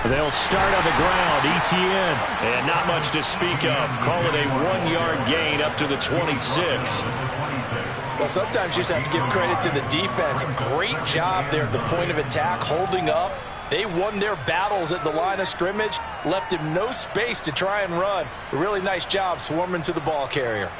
They'll start on the ground, ETN. And not much to speak of. Call it a 1-yard gain up to the 26. Well, sometimes you just have to give credit to the defense. Great job there at the point of attack, holding up. They won their battles at the line of scrimmage, left him no space to try and run. A really nice job swarming to the ball carrier.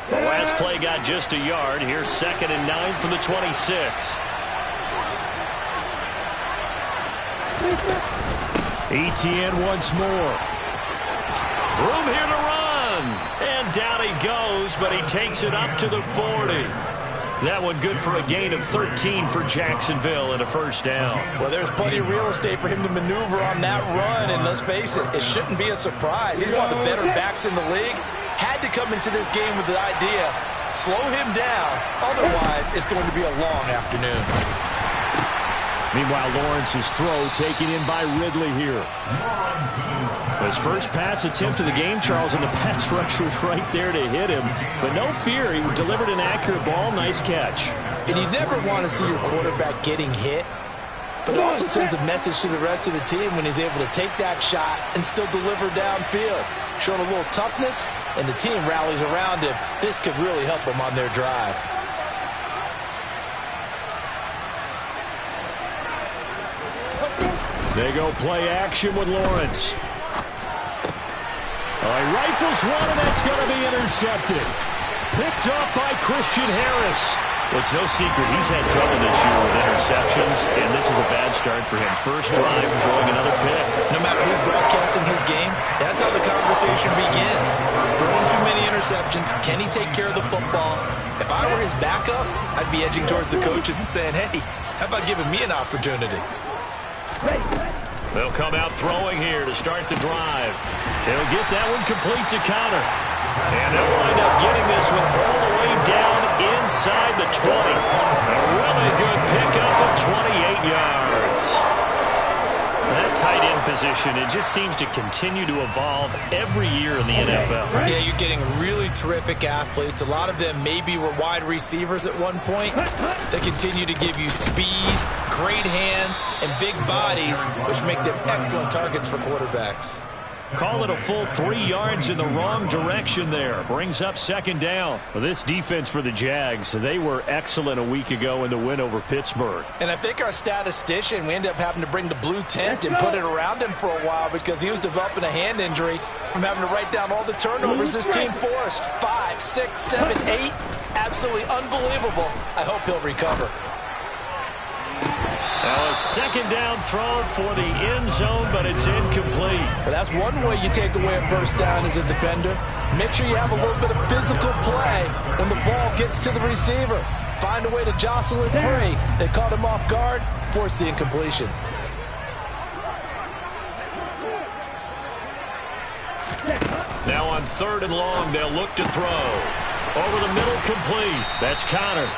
The last play got just a yard. Here's 2nd and 9 from the 26. ETN once more. Room here to run. And down he goes, but he takes it up to the 40. That one good for a gain of 13 for Jacksonville and a first down. Well, there's plenty of real estate for him to maneuver on that run, and let's face it, it shouldn't be a surprise. He's one of the better backs in the league. Had to come into this game with the idea, slow him down, otherwise it's going to be a long afternoon. Meanwhile, Lawrence's throw taken in by Ridley here. His first pass attempt of the game, Charles, and the pass rush was right there to hit him. But no fear, he delivered an accurate ball. Nice catch. And you never want to see your quarterback getting hit, but it also sends a message to the rest of the team when he's able to take that shot and still deliver downfield. Showing a little toughness, and the team rallies around him. This could really help them on their drive. They go play action with Lawrence. He rifles one, and that's going to be intercepted. Picked up by Christian Harris. Well, it's no secret he's had trouble this year with interceptions, and this is a bad start for him. First drive, throwing another pick. No matter who's broadcasting his game, that's how the conversation begins. Throwing too many interceptions. Can he take care of the football? If I were his backup, I'd be edging towards the coaches and saying, hey, how about giving me an opportunity? They'll come out throwing here to start the drive. They'll get that one complete to Connor. And they'll wind up getting this one all the way down inside the 20. A really good pickup of 28 yards. That tight end position, it just seems to continue to evolve every year in the NFL. Yeah, you're getting really terrific athletes. A lot of them maybe were wide receivers at one point. They continue to give you speed, great hands, and big bodies, which make them excellent targets for quarterbacks. Call it a full 3 yards in the wrong direction there. Brings up 2nd down. Well, this defense for the Jags, they were excellent a week ago in the win over Pittsburgh. And I think our statistician, we ended up having to bring the blue tent and put it around him for a while because he was developing a hand injury from having to write down all the turnovers this team forced. 5, 6, 7, 8. Absolutely unbelievable. I hope he'll recover. Now a 2nd down throw for the end zone, but it's incomplete. Well, that's one way you take away a first down as a defender. Make sure you have a little bit of physical play when the ball gets to the receiver. Find a way to jostle it free. They caught him off guard, forced the incompletion. Now on 3rd and long, they'll look to throw. Over the middle, complete. That's Connor.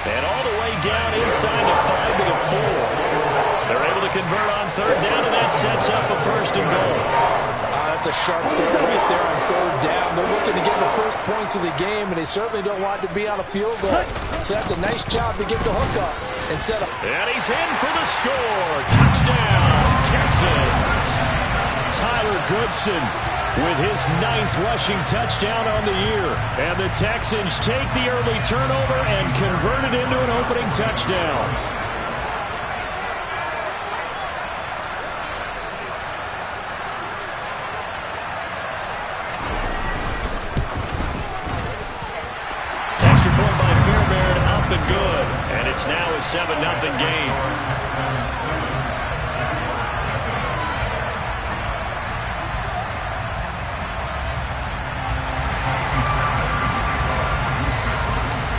And all the way down inside the 5 to the 4. They're able to convert on 3rd down, and that sets up a 1st and goal. That's a sharp throw right there on 3rd down. They're looking to get the first points of the game, and they certainly don't want to be on a field goal. So that's a nice job to get the hook up and set up. And he's in for the score. Touchdown, Texans. Tyler Goodson with his 9th rushing touchdown on the year. And the Texans take the early turnover and convert it into an opening touchdown. Extra point by Fairbairn, up and good. And it's now a 7-0 game.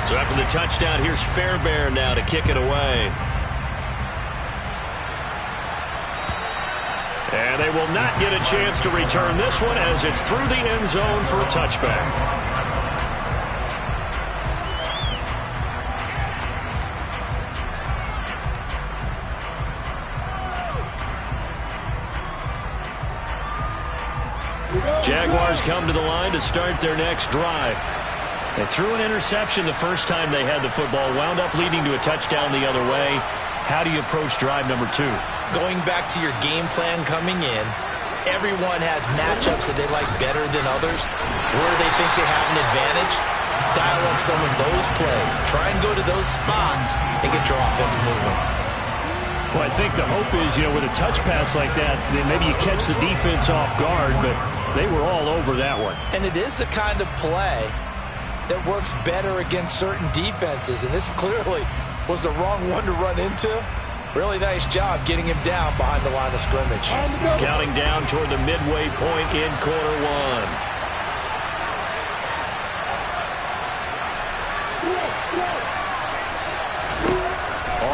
So after the touchdown, here's Fairbairn now to kick it away. And they will not get a chance to return this one as it's through the end zone for a touchback. Jaguars come to the line to start their next drive. They threw an interception the first time they had the football, wound up leading to a touchdown the other way. How do you approach drive number 2? Going back to your game plan coming in, everyone has matchups that they like better than others. Where they think they have an advantage, dial up some of those plays. Try and go to those spots and get your offense moving. Well, I think the hope is, with a touch pass like that, then maybe you catch the defense off guard, but they were all over that one. And it is the kind of play that works better against certain defenses, and this clearly was the wrong one to run into. Really nice job getting him down behind the line of scrimmage. Counting down toward the midway point in quarter 1.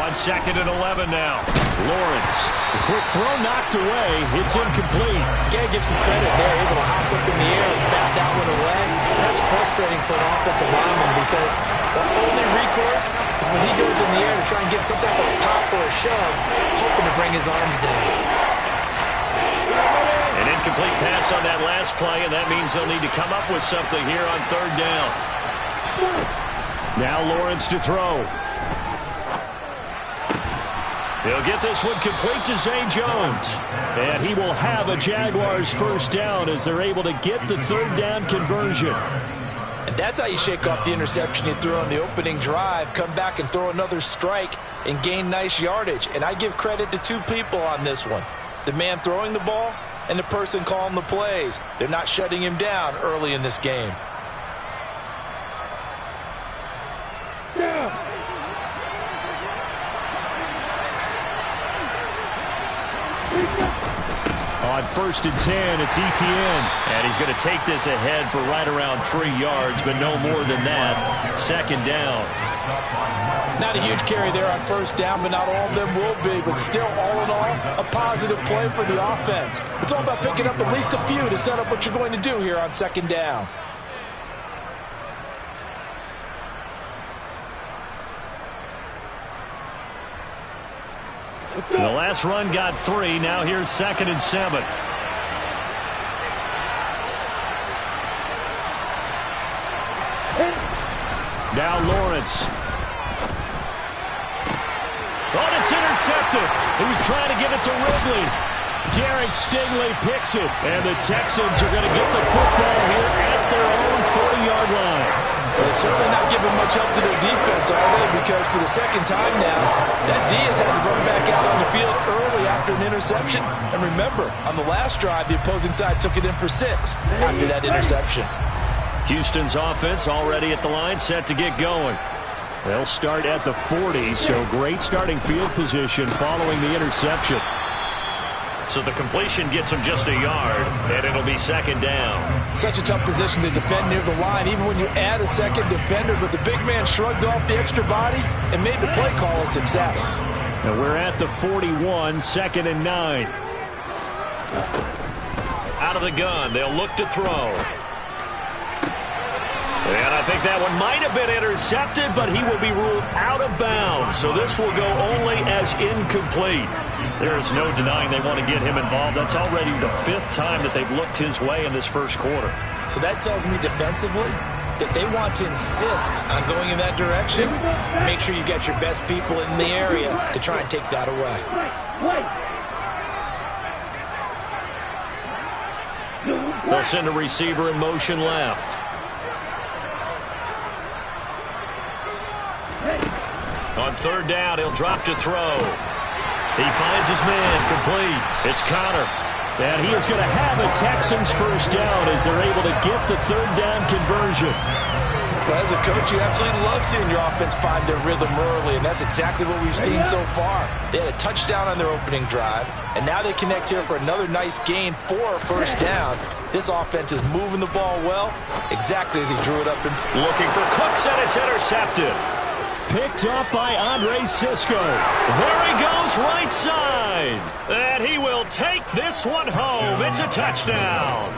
On 2nd and 11 now. Lawrence. The quick throw knocked away. It's incomplete. You got to give some credit there. Able to hop up in the air and bat that one away. And that's frustrating for an offensive lineman because the only recourse is when he goes in the air to try and get some type of a pop or a shove, hoping to bring his arms down. An incomplete pass on that last play, and that means they'll need to come up with something here on 3rd down. Now Lawrence to throw. He'll get this one complete to Zay Jones. And he will have a Jaguars first down as they're able to get the 3rd down conversion. And that's how you shake off the interception you threw on the opening drive, come back and throw another strike and gain nice yardage. And I give credit to 2 people on this one. The man throwing the ball and the person calling the plays. They're not shutting him down early in this game. On 1st and 10, it's Etienne. And he's going to take this ahead for right around 3 yards, but no more than that. 2nd down. Not a huge carry there on 1st down, but not all of them will be. But still, all in all, a positive play for the offense. It's all about picking up at least a few to set up what you're going to do here on 2nd down. The last run got 3. Now here's 2nd and 7. Now Lawrence. Oh, it's intercepted. He was trying to give it to Ridley. Derek Stingley picks it. And the Texans are going to get the football here at their own 40-yard line. They're certainly not giving much help to their defense, are they? Because for the 2nd time now, that D has had to run back out on the field early after an interception. And remember, on the last drive, the opposing side took it in for 6 after that interception. Houston's offense already at the line, set to get going. They'll start at the 40, so great starting field position following the interception. So the completion gets him just a yard, and it'll be 2nd down. Such a tough position to defend near the line, even when you add a 2nd defender, but the big man shrugged off the extra body and made the play call a success. And we're at the 41, 2nd and 9. Out of the gun, they'll look to throw. And I think that one might have been intercepted, but he will be ruled out of bounds. So this will go only as incomplete. There is no denying they want to get him involved. That's already the 5th time that they've looked his way in this first quarter. So that tells me defensively that they want to insist on going in that direction. Make sure you got your best people in the area to try and take that away. They'll send a receiver in motion left. On 3rd down, he'll drop to throw. He finds his man, complete. It's Connor. And he is going to have a Texans first down as they're able to get the 3rd down conversion. Well, as a coach, you absolutely love seeing your offense find their rhythm early, and that's exactly what we've seen so far. They had a touchdown on their opening drive, and now they connect here for another nice gain for a first down. This offense is moving the ball well, exactly as he drew it up. Looking for Cooks, and it's intercepted. Picked up by Andre Cisco. There he goes, right side. And he will take this one home. It's a touchdown.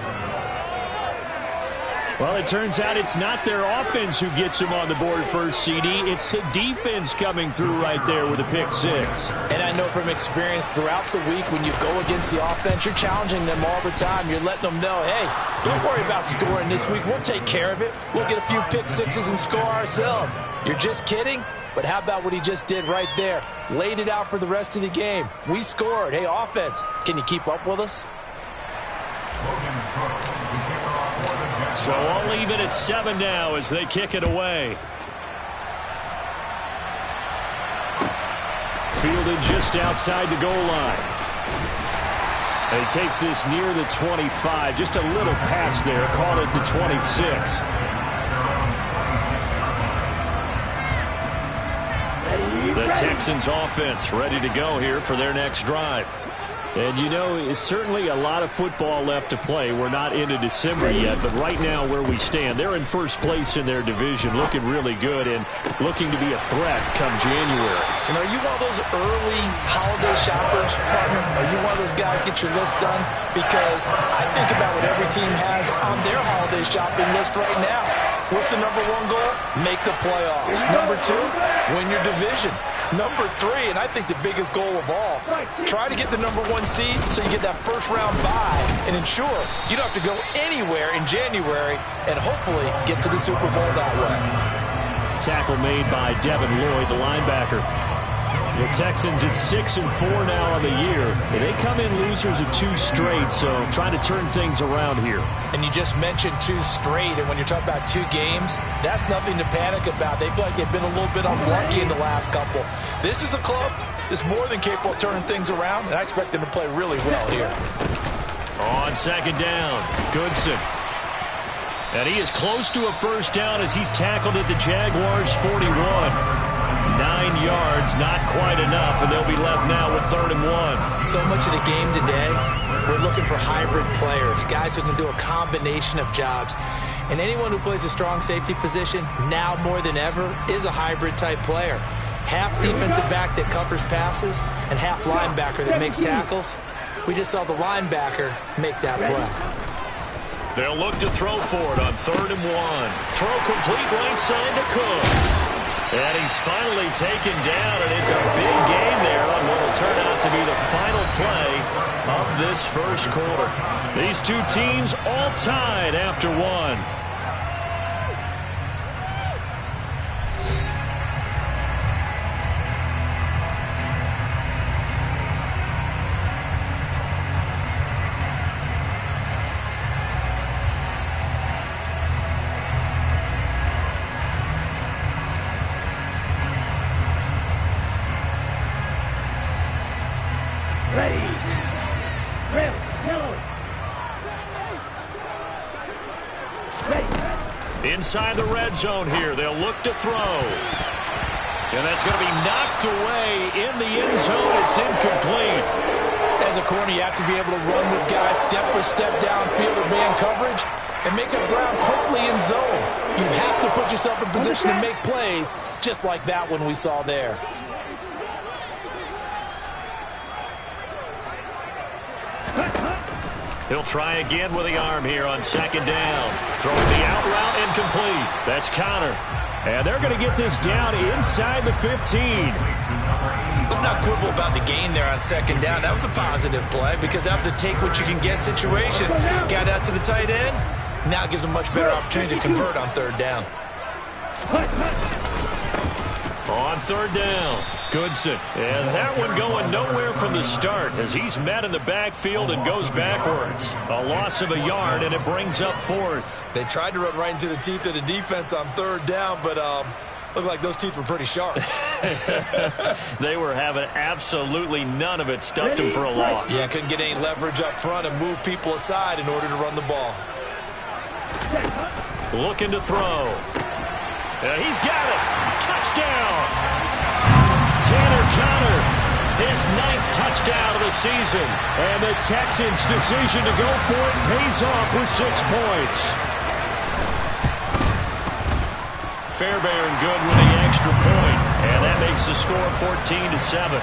Well, it turns out it's not their offense who gets them on the board first, CD. It's the defense coming through right there with a pick six. And I know from experience throughout the week when you go against the offense, you're challenging them all the time. You're letting them know, hey, don't worry about scoring this week. We'll take care of it. We'll get a few pick sixes and score ourselves. You're just kidding? But how about what he just did right there? Laid it out for the rest of the game. We scored. Hey, offense, can you keep up with us? So all even at 7 now as they kick it away. Fielded just outside the goal line. And he takes this near the 25. Just a little pass there. Caught at the 26. The Texans offense ready to go here for their next drive. And, you know, it's certainly a lot of football left to play. We're not into December yet, but right now where we stand, they're in first place in their division, looking really good and looking to be a threat come January. And are you one of those early holiday shoppers, partner? Are you one of those guys get your list done? Because I think about what every team has on their holiday shopping list right now. What's the number one goal? Make the playoffs. Number 2, win your division. Number 3, and I think the biggest goal of all, try to get the number 1 seed so you get that first round bye and ensure you don't have to go anywhere in January and hopefully get to the Super Bowl that way. Tackle made by Devin Lloyd, the linebacker. The Texans at 6-4 now on the year. And they come in losers of 2 straight, so trying to turn things around here. And you just mentioned 2 straight, and when you're talking about 2 games, that's nothing to panic about. They feel like they've been a little bit unlucky in the last couple. This is a club that's more than capable of turning things around, and I expect them to play really well here. On second down, Goodson. And he is close to a first down as he's tackled at the Jaguars' 41. 9 yards, not quite enough, and they'll be left now with 3rd and 1. So much of the game today, we're looking for hybrid players, guys who can do a combination of jobs. And anyone who plays a strong safety position, now more than ever, is a hybrid-type player. Half defensive back that covers passes and half linebacker that makes tackles. We just saw the linebacker make that play. They'll look to throw for it on 3rd and 1. Throw complete right side to Cooks. And he's finally taken down, and it's a big gain there on what will turn out to be the final play of this first quarter. These 2 teams all tied after 1. Inside the red zone here, they'll look to throw. And that's going to be knocked away in the end zone. It's incomplete. As a corner, you have to be able to run with guys step for step downfield or man coverage and make up ground quickly in zone. You have to put yourself in position to make plays, just like that one we saw there. He'll try again with the arm here on second down. Throwing the out route incomplete. That's Connor. And they're going to get this down inside the 15. Let's not quibble about the gain there on second down. That was a positive play because that was a take-what-you-can-get situation. Got out to the tight end. Now it gives a much better opportunity to convert on 3rd down. On 3rd down, Goodson. And that one going nowhere from the start as he's met in the backfield and goes backwards. A loss of a yard, and it brings up 4th. They tried to run right into the teeth of the defense on 3rd down, but looked like those teeth were pretty sharp. They were having absolutely none of it. Stuffed him for a loss. Yeah, couldn't get any leverage up front and move people aside in order to run the ball. Looking to throw. And he's got it. Touchdown. Tanner Connor, his 9th touchdown of the season. And the Texans' decision to go for it pays off with 6 points. Fairbairn good with the extra point. And that makes the score 14-7.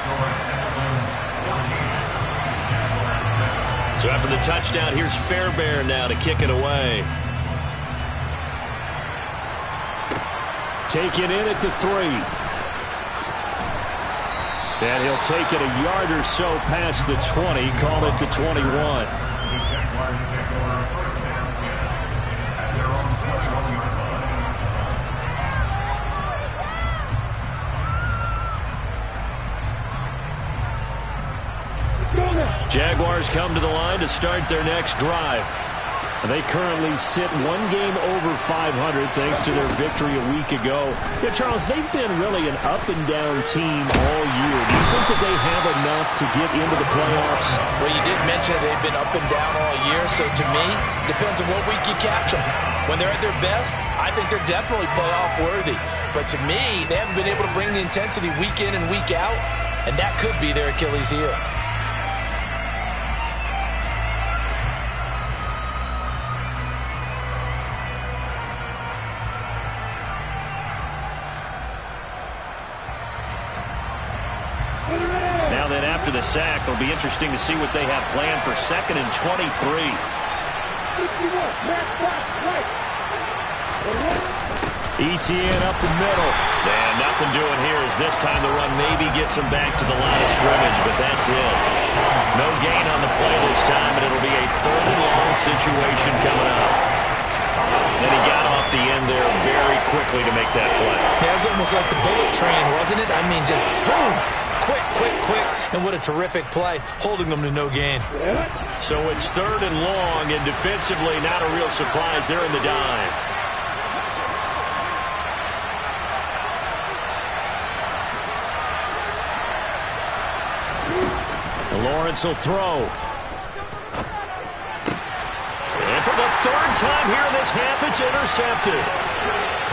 So after the touchdown, here's Fairbairn now to kick it away. Taken in at the 3. And he'll take it a yard or so past the 20, call it the 21. Jaguars come to the line to start their next drive. They currently sit one game over 500 thanks to their victory a week ago. Yeah, Charles, they've been really an up-and-down team all year. Do you think that they have enough to get into the playoffs? Well, you did mention that they've been up and down all year, so to me, depends on what week you catch them. When they're at their best, I think they're definitely playoff worthy. But to me, they haven't been able to bring the intensity week in and week out, and that could be their Achilles heel. Now then, after the sack, it'll be interesting to see what they have planned for 2nd and 23. ETN up the middle. And nothing doing here as this time the run maybe gets him back to the line of scrimmage, but that's it. No gain on the play this time, and it'll be a 3rd and long situation coming up. And he got off the end there very quickly to make that play. Yeah, it was almost like the bullet train, wasn't it? I mean, just zoom. Quick, quick, quick. And what a terrific play, holding them to no gain. So it's 3rd and long, and defensively not a real surprise. They're in the dime. Lawrence will throw. And for the 3rd time here in this half, it's intercepted.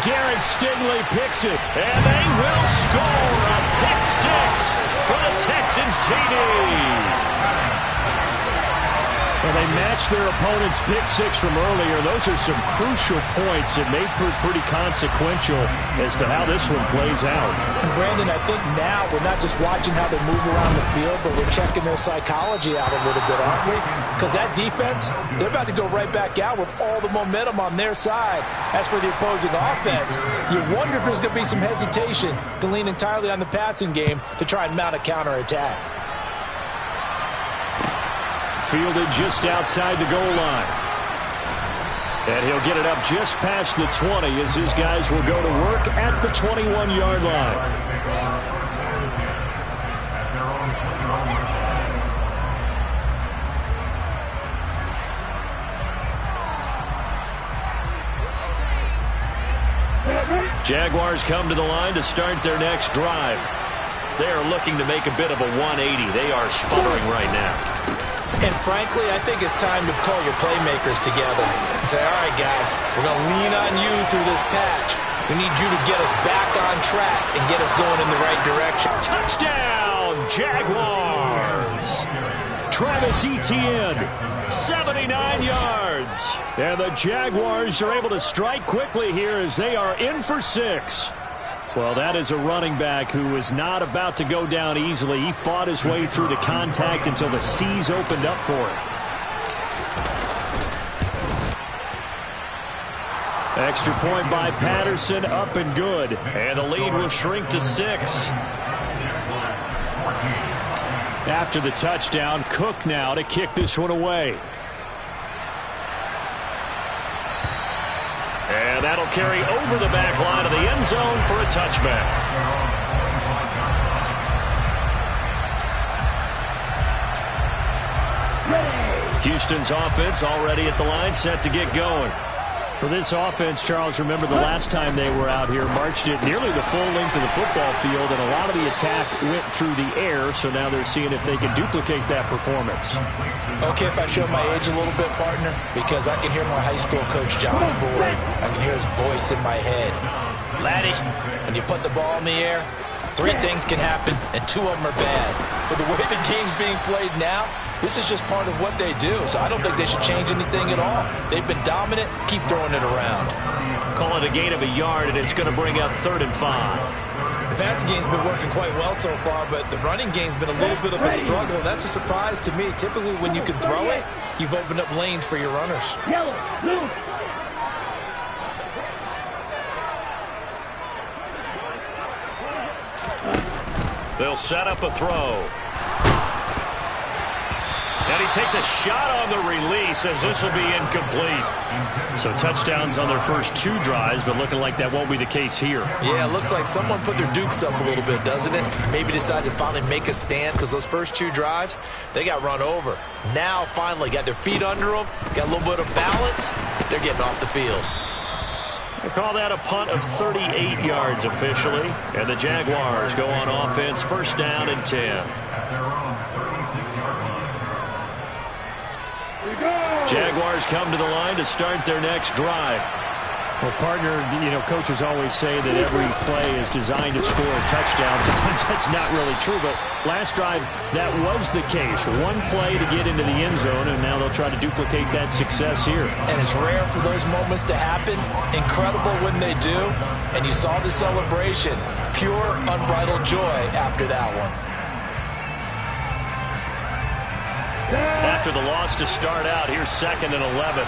Derek Stingley picks it, and they will score a pick 6 for the Texans TD. Well, they matched their opponent's pick 6 from earlier. Those are some crucial points that may prove pretty consequential as to how this one plays out. And Brandon, I think now we're not just watching how they move around the field, but we're checking their psychology out a little bit, aren't we? Because that defense, they're about to go right back out with all the momentum on their side. As for the opposing offense, you wonder if there's going to be some hesitation to lean entirely on the passing game to try and mount a counterattack. Fielded just outside the goal line. And he'll get it up just past the 20 as his guys will go to work at the 21-yard line. Jaguars come to the line to start their next drive. They are looking to make a bit of a 180. They are sputtering right now. And frankly, I think it's time to call your playmakers together and say, all right, guys, we're going to lean on you through this patch. We need you to get us back on track and get us going in the right direction. Touchdown, Jaguars! Travis Etienne, 79 yards. And the Jaguars are able to strike quickly here as they are in for 6. Well, that is a running back who is not about to go down easily. He fought his way through the contact until the seas opened up for him. Extra point by Patterson, up and good. And the lead will shrink to 6. After the touchdown, Cook now to kick this one away. And that'll carry over the back line of the end zone for a touchback. Houston's offense already at the line, set to get going. For this offense, Charles, remember the last time they were out here, marched it nearly the full length of the football field, and a lot of the attack went through the air, so now they're seeing if they can duplicate that performance. Okay, if I show my age a little bit, partner, because I can hear my high school coach, John Ford. I can hear his voice in my head. Laddie, when you put the ball in the air, 3 things can happen, and 2 of them are bad. But the way the game's being played now, this is just part of what they do, so I don't think they should change anything at all. They've been dominant. Keep throwing it around. Call it a gain of a yard, and it's going to bring up 3rd and 5. The passing game's been working quite well so far, but the running game's been a little bit of a struggle. That's a surprise to me. Typically, when you can throw it, you've opened up lanes for your runners. They'll set up a throw. And he takes a shot on the release as this will be incomplete. So touchdowns on their first 2 drives, but looking like that won't be the case here. Yeah, it looks like someone put their dukes up a little bit, doesn't it? Maybe decided to finally make a stand because those first 2 drives, they got run over. Now, finally, got their feet under them, got a little bit of balance. They're getting off the field. They call that a punt of 38 yards officially. And the Jaguars go on offense, first down and 10. Jaguars come to the line to start their next drive. Well, partner, coaches always say that every play is designed to score a touchdown. Sometimes that's not really true, but last drive, that was the case. One play to get into the end zone, and now they'll try to duplicate that success here. And it's rare for those moments to happen. Incredible when they do. And you saw the celebration. Pure, unbridled joy after that one. After the loss to start out, here's 2nd and 11.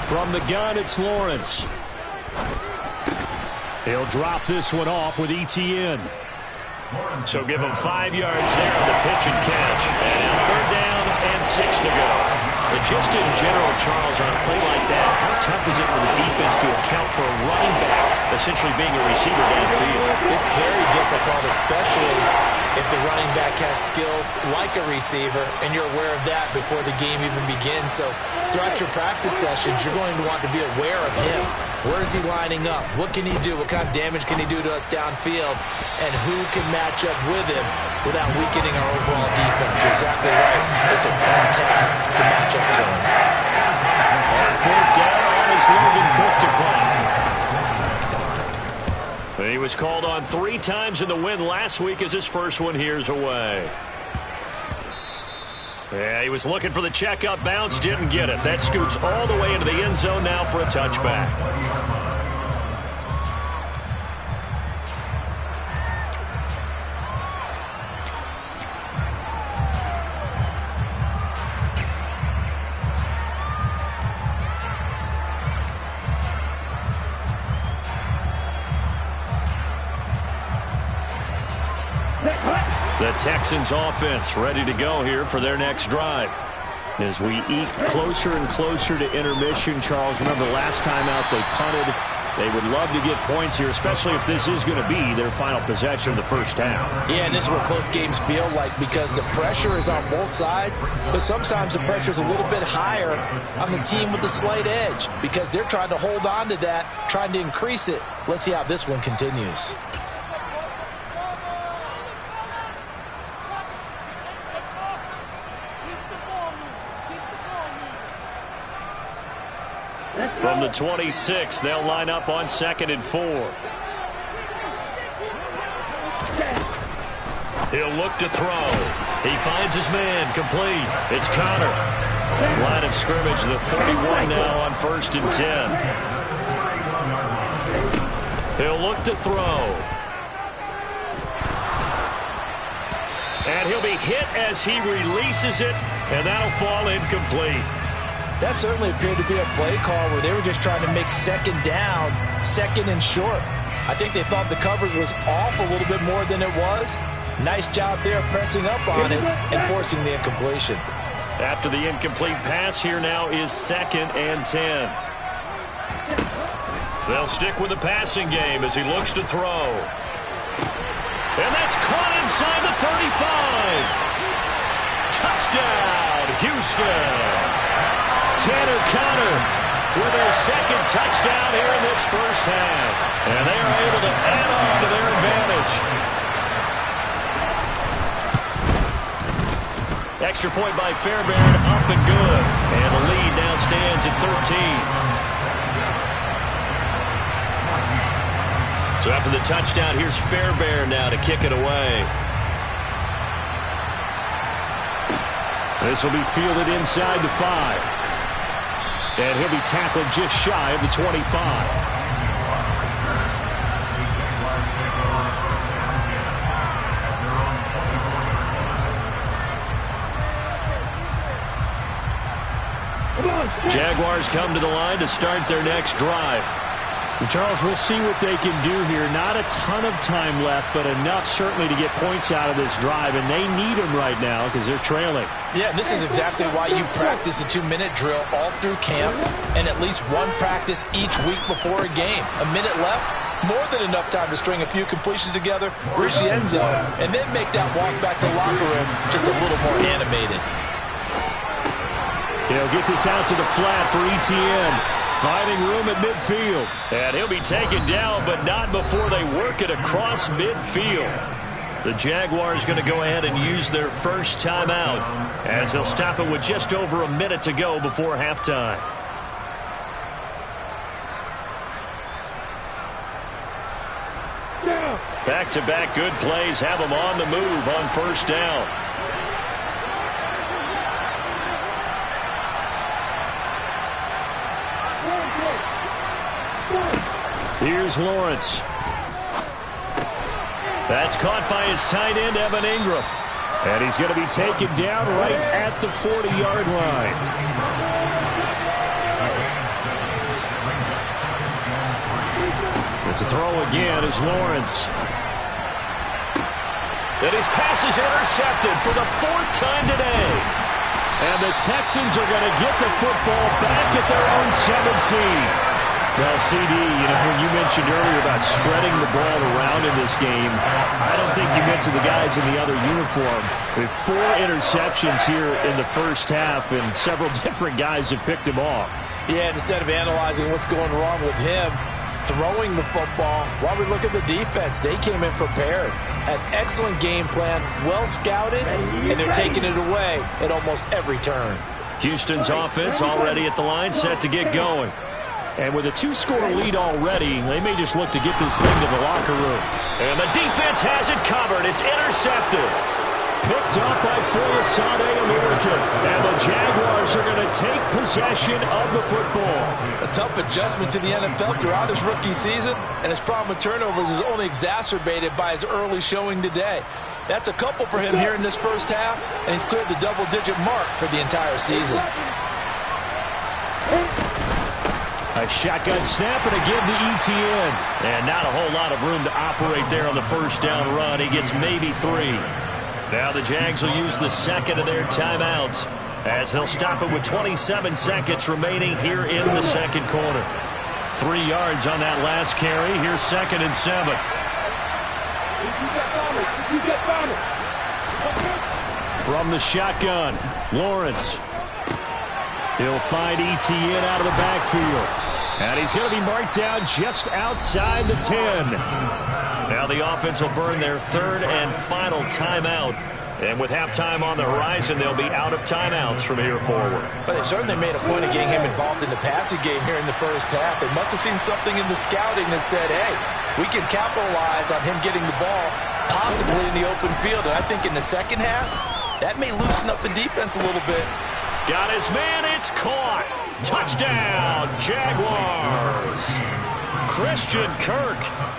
From the gun, it's Lawrence. He'll drop this one off with ETN. So give him 5 yards there on the pitch and catch. And now 3rd down and 6 to go. But just in general, Charles, on a play like that, how tough is it for the defense to account for a running back essentially being a receiver downfield? It's very difficult, especially if the running back has skills like a receiver, and you're aware of that before the game even begins. So throughout your practice sessions, you're going to want to be aware of him. Where is he lining up? What can he do? What kind of damage can he do to us downfield? And who can match up with him without weakening our overall defense? You're exactly right. It's a tough task to match up to him. On 4th down, on is Logan Cook to punt. He was called on 3 times in the win last week as his first one here's away. Yeah, he was looking for the checkup bounce, didn't get it. That scoots all the way into the end zone now for a touchback. The Texans offense ready to go here for their next drive. As we eat closer and closer to intermission, Charles, remember last time out they punted. They would love to get points here, especially if this is going to be their final possession of the first half. Yeah, and this is what close games feel like because the pressure is on both sides, but sometimes the pressure is a little bit higher on the team with the slight edge because they're trying to hold on to that, trying to increase it. Let's see how this one continues. From the 26, they'll line up on 2nd and 4. He'll look to throw. He finds his man, complete. It's Connor. Line of scrimmage, the 31 now on 1st and 10. He'll look to throw. And he'll be hit as he releases it, and that'll fall incomplete. That certainly appeared to be a play call where they were just trying to make 2nd down, 2nd and short. I think they thought the coverage was off a little bit more than it was. Nice job there pressing up on it and forcing the incompletion. After the incomplete pass, here now is 2nd and 10. They'll stick with the passing game as he looks to throw. And that's caught inside the 35. Touchdown, Houston. Tanner Connor with their 2nd touchdown here in this first half. And they are able to add on to their advantage. Extra point by Fairbairn, up and good. And the lead now stands at 13. So after the touchdown, here's Fairbairn now to kick it away. This will be fielded inside the 5. And he'll be tackled just shy of the 25. Jaguars come to the line to start their next drive. And Charles, we'll see what they can do here. Not a ton of time left, but enough certainly to get points out of this drive, and they need them right now because they're trailing. Yeah, and this is exactly why you practice a 2-minute drill all through camp and at least one practice each week before a game. A minute left, more than enough time to string a few completions together, reach the end zone, and then make that walk back to the locker room just a little more animated. He'll get this out to the flat for ETN. Finding room at midfield. And he'll be taken down, but not before they work it across midfield. The Jaguars going to go ahead and use their first timeout as they'll stop it with just over a minute to go before halftime. Back-to-back good plays have them on the move on first down. Here's Lawrence. That's caught by his tight end, Evan Ingram. And he's going to be taken down right at the 40-yard line. But to throw again is Lawrence. And his pass is intercepted for the 4th time today. And the Texans are going to get the football back at their own 17. Well, CD, when you mentioned earlier about spreading the ball around in this game, I don't think you mentioned the guys in the other uniform. With 4 interceptions here in the first half, and several different guys have picked him off. Yeah, instead of analyzing what's going wrong with him, throwing the football, while we look at the defense, they came in prepared. An excellent game plan, well scouted, and they're taking it away at almost every turn. Houston's offense already at the line, set to get going. And with a 2-score lead already, they may just look to get this thing to the locker room. And the defense has it covered. It's intercepted. Picked up by Folasade American. And the Jaguars are going to take possession of the football. A tough adjustment to the NFL throughout his rookie season, and his problem with turnovers is only exacerbated by his early showing today. That's a couple for him here in this first half, and he's cleared the double-digit mark for the entire season. A shotgun snap and again to ETN. And not a whole lot of room to operate there on the first down run. He gets maybe 3. Now the Jags will use the second of their timeouts as they'll stop it with 27 seconds remaining here in the second quarter. 3 yards on that last carry. Here's 2nd and 7. From the shotgun, Lawrence. He'll find ETN out of the backfield. And he's going to be marked down just outside the 10. Now the offense will burn their 3rd and final timeout. And with halftime on the horizon, they'll be out of timeouts from here forward. But they certainly made a point of getting him involved in the passing game here in the first half. They must have seen something in the scouting that said, hey, we can capitalize on him getting the ball possibly in the open field. And I think in the second half, that may loosen up the defense a little bit. Got his man, it's caught. Touchdown, Jaguars. Christian Kirk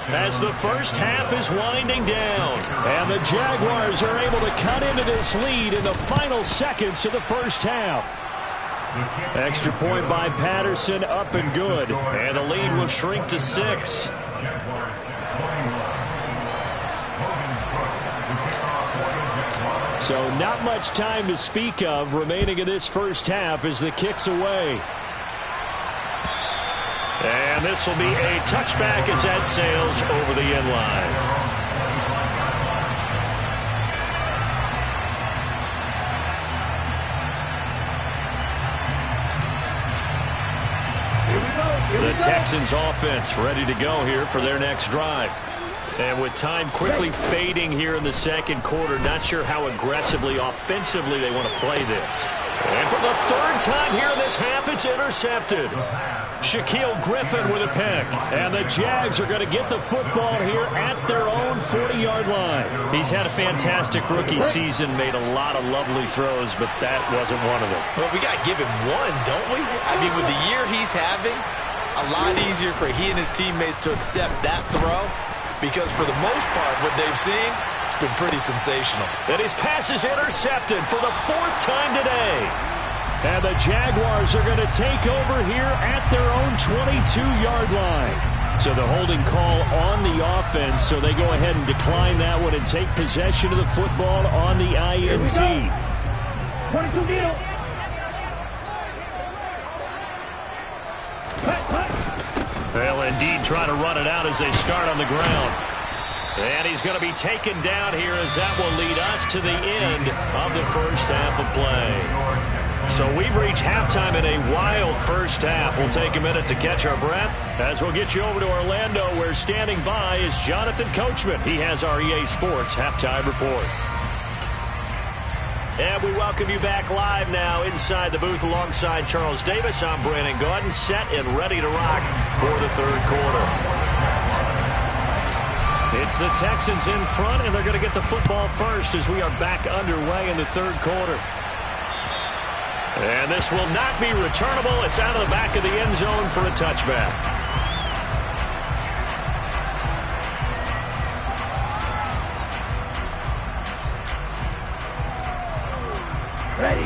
as the first half is winding down. And the Jaguars are able to cut into this lead in the final seconds of the first half. Extra point by Patterson, up and good. And the lead will shrink to 6. So not much time to speak of remaining in this first half as the kick's away. And this will be a touchback as that sails over the end line. The Texans offense ready to go here for their next drive. And with time quickly fading here in the second quarter, not sure how aggressively, offensively they want to play this. And for the 3rd time here in this half, it's intercepted. Shaquille Griffin with a pick. And the Jags are going to get the football here at their own 40-yard line. He's had a fantastic rookie season, made a lot of lovely throws, but that wasn't one of them. Well, we got to give him one, don't we? I mean, with the year he's having, a lot easier for he and his teammates to accept that throw. Because for the most part, what they've seen, it's been pretty sensational. And his pass is intercepted for the 4th time today. And the Jaguars are going to take over here at their own 22-yard line. So the holding call on the offense, so they go ahead and decline that one and take possession of the football on the INT. 22 deal. They'll indeed try to run it out as they start on the ground. And he's going to be taken down here as that will lead us to the end of the first half of play. So we've reached halftime in a wild first half. We'll take a minute to catch our breath as we'll get you over to Orlando, where standing by is Jonathan Coachman. He has our EA Sports halftime report. And we welcome you back live now inside the booth alongside Charles Davis. I'm Brandon Gaudin, set and ready to rock for the third quarter. It's the Texans in front, and they're going to get the football first as we are back underway in the third quarter. And this will not be returnable. It's out of the back of the end zone for a touchback.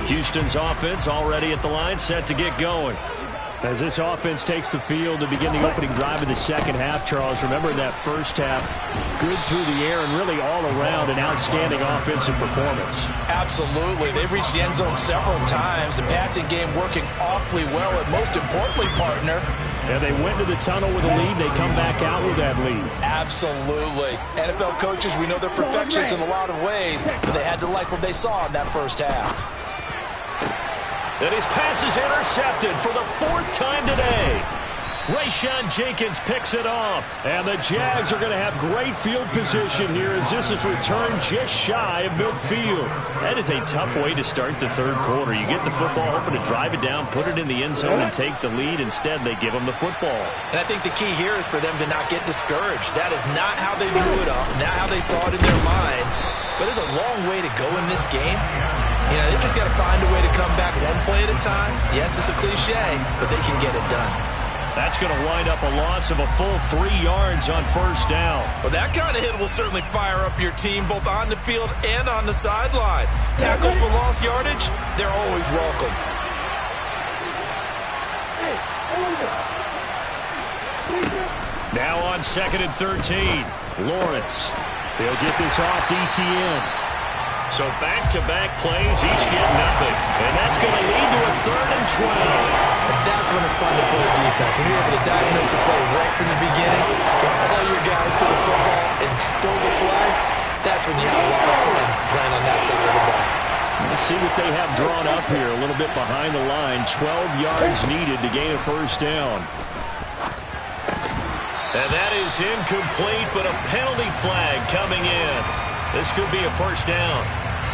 Houston's offense already at the line, set to get going. As this offense takes the field to begin the opening drive of the second half, Charles, remember in that first half, good through the air and really all around an outstanding offensive performance. Absolutely. They've reached the end zone several times. The passing game working awfully well, and most importantly, partner, yeah, they went to the tunnel with a lead. They come back out with that lead. Absolutely. NFL coaches, we know they're perfectionists in a lot of ways, but they had to like what they saw in that first half. And his pass is intercepted for the fourth time today. Rayshawn Jenkins picks it off. And the Jags are going to have great field position here as this is returned just shy of midfield. That is a tough way to start the third quarter. You get the football open to drive it down, put it in the end zone, and take the lead. Instead, they give them the football. And I think the key here is for them to not get discouraged. That is not how they drew it up, not how they saw it in their minds. But there's a long way to go in this game. You know, they've just got to find a way to come back one play at a time. Yes, it's a cliche, but they can get it done. That's going to wind up a loss of a full 3 yards on first down. Well, that kind of hit will certainly fire up your team both on the field and on the sideline. Tackles for lost yardage, they're always welcome. Now on 2nd and 13. Lawrence. He'll get this off to ETN. So back-to-back plays, each get nothing. And that's going to lead to a 3rd and 12. And that's when it's fun to play defense. When you're able to diagnose a play right from the beginning, get all your guys to the football and spill the play, that's when you have a lot of fun playing on that side of the ball. Let's see what they have drawn up here. A little bit behind the line. 12 yards needed to gain a first down. And that is incomplete, but a penalty flag coming in. This could be a first down.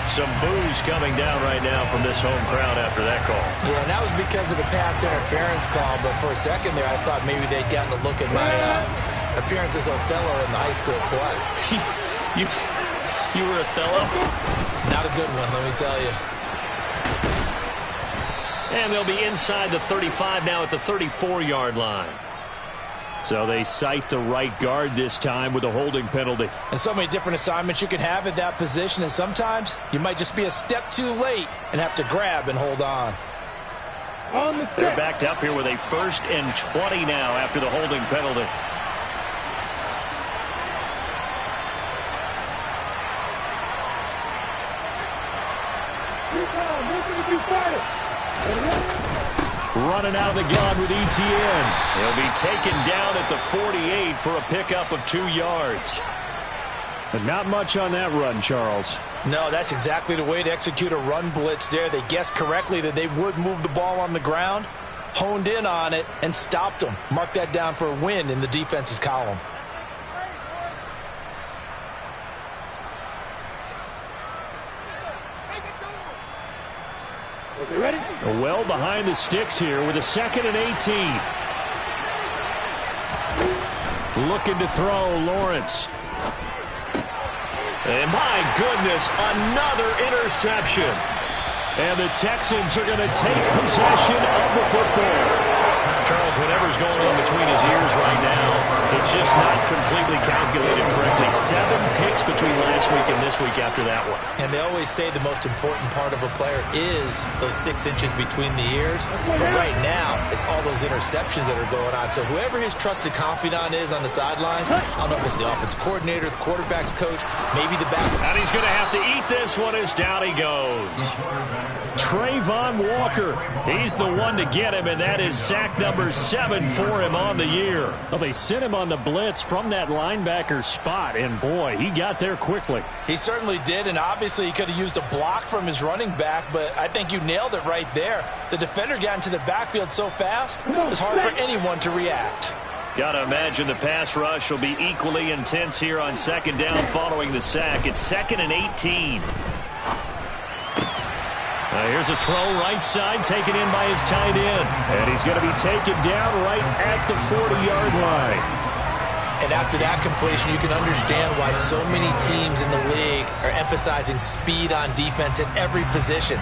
Some boos coming down right now from this home crowd after that call. Yeah, and that was because of the pass interference call, but for a second there, I thought maybe they'd gotten to look at my appearance as Othello in the high school play. You were Othello? Not a good one, let me tell you. And they'll be inside the 35 now at the 34-yard line. So they cite the right guard this time with a holding penalty. And so many different assignments you can have at that position, and sometimes you might just be a step too late and have to grab and hold on. They're backed up here with a 1st and 20 now after the holding penalty. Running out of the gun with ETN. He'll be taken down at the 48 for a pickup of 2 yards. But not much on that run, Charles. No, that's exactly the way to execute a run blitz there. They guessed correctly that they would move the ball on the ground, honed in on it, and stopped them. Mark that down for a win in the defense's column. Ready? Well behind the sticks here with a 2nd and 18. Looking to throw, Lawrence. And my goodness, another interception. And the Texans are going to take possession of the football. Charles, whatever's going on between his ears right now, it's just not completely calculated correctly. 7 picks between last week and this week after that one. And they always say the most important part of a player is those 6 inches between the ears. But right now, it's all those interceptions that are going on. So whoever his trusted confidant is on the sidelines, I don't know if it's the offensive coordinator, the quarterback's coach, maybe the back. And he's going to have to eat this one as down he goes. Trayvon Walker, he's the one to get him, and that is sack number 7 for him on the year. Well, they sent him on the blitz from that linebacker spot, and boy, he got there quickly. He certainly did, and obviously he could have used a block from his running back, but I think you nailed it right there. The defender got into the backfield so fast, it was hard for anyone to react. Got to imagine the pass rush will be equally intense here on second down following the sack. It's 2nd and 18. Here's a throw right side taken in by his tight end. And he's going to be taken down right at the 40-yard line. And after that completion, you can understand why so many teams in the league are emphasizing speed on defense at every position.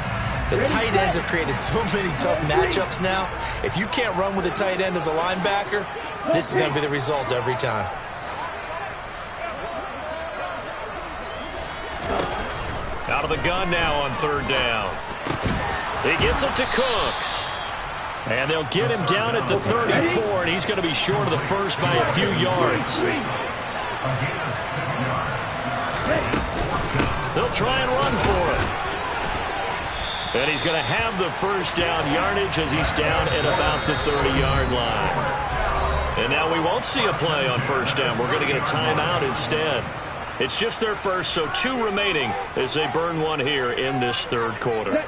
The tight ends have created so many tough matchups now. If you can't run with a tight end as a linebacker, this is going to be the result every time. Out of the gun now on 3rd down. He gets it to Cooks. And they'll get him down at the 34, and he's going to be short of the first by a few yards. They'll try and run for it. And he's going to have the first down yardage as he's down at about the 30-yard line. And now we won't see a play on 1st down. We're going to get a timeout instead. It's just their first, so 2 remaining as they burn one here in this 3rd quarter.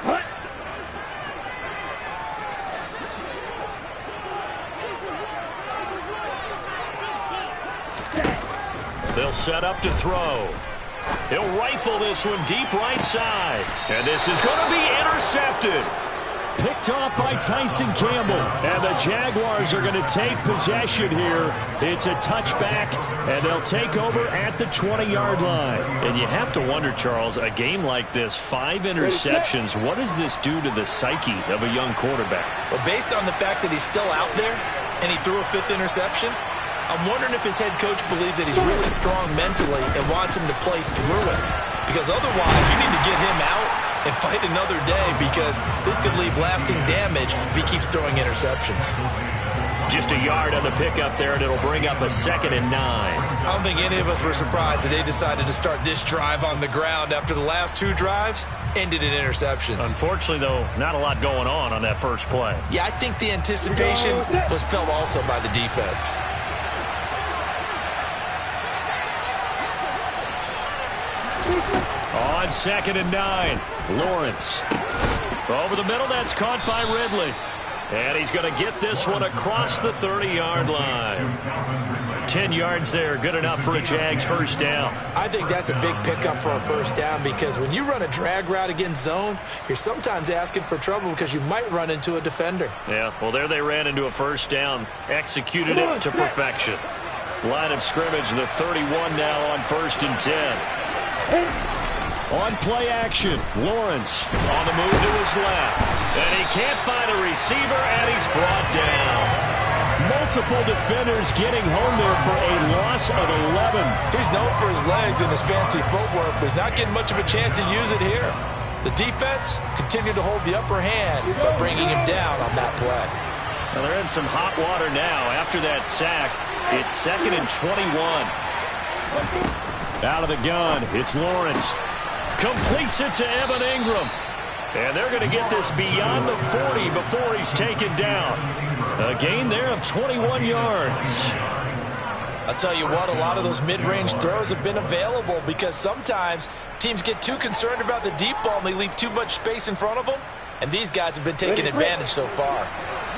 They'll set up to throw. He'll rifle this one deep right side. And this is going to be intercepted. Picked off by Tyson Campbell. And the Jaguars are going to take possession here. It's a touchback, and they'll take over at the 20-yard line. And you have to wonder, Charles, a game like this, 5 interceptions, what does this do to the psyche of a young quarterback? But based on the fact that he's still out there and he threw a 5th interception, I'm wondering if his head coach believes that he's really strong mentally and wants him to play through it. Because otherwise, you need to get him out and fight another day, because this could leave lasting damage if he keeps throwing interceptions. Just a yard on the pickup there, and it'll bring up a 2nd and 9. I don't think any of us were surprised that they decided to start this drive on the ground after the last 2 drives ended in interceptions. Unfortunately, though, not a lot going on that first play. Yeah, I think the anticipation was felt also by the defense. On 2nd and 9, Lawrence. Over the middle, that's caught by Ridley. And he's going to get this one across the 30-yard line. 10 yards there, good enough for a Jags first down. I think that's a big pickup for a first down, because when you run a drag route against zone, you're sometimes asking for trouble because you might run into a defender. Yeah, well, there they ran into a first down, executed it to perfection. Line of scrimmage, the 31 now on 1st and 10. On play action, Lawrence on the move to his left. And he can't find a receiver, and he's brought down. Multiple defenders getting home there for a loss of 11. He's known for his legs and his fancy footwork, but he's not getting much of a chance to use it here. The defense continued to hold the upper hand by bringing him down on that play. Well, they're in some hot water now. After that sack, it's 2nd and 21. Out of the gun, it's Lawrence. Completes it to Evan Ingram. And they're going to get this beyond the 40 before he's taken down. A gain there of 21 yards. I'll tell you what, a lot of those mid-range throws have been available, because sometimes teams get too concerned about the deep ball and they leave too much space in front of them. And these guys have been taking advantage so far.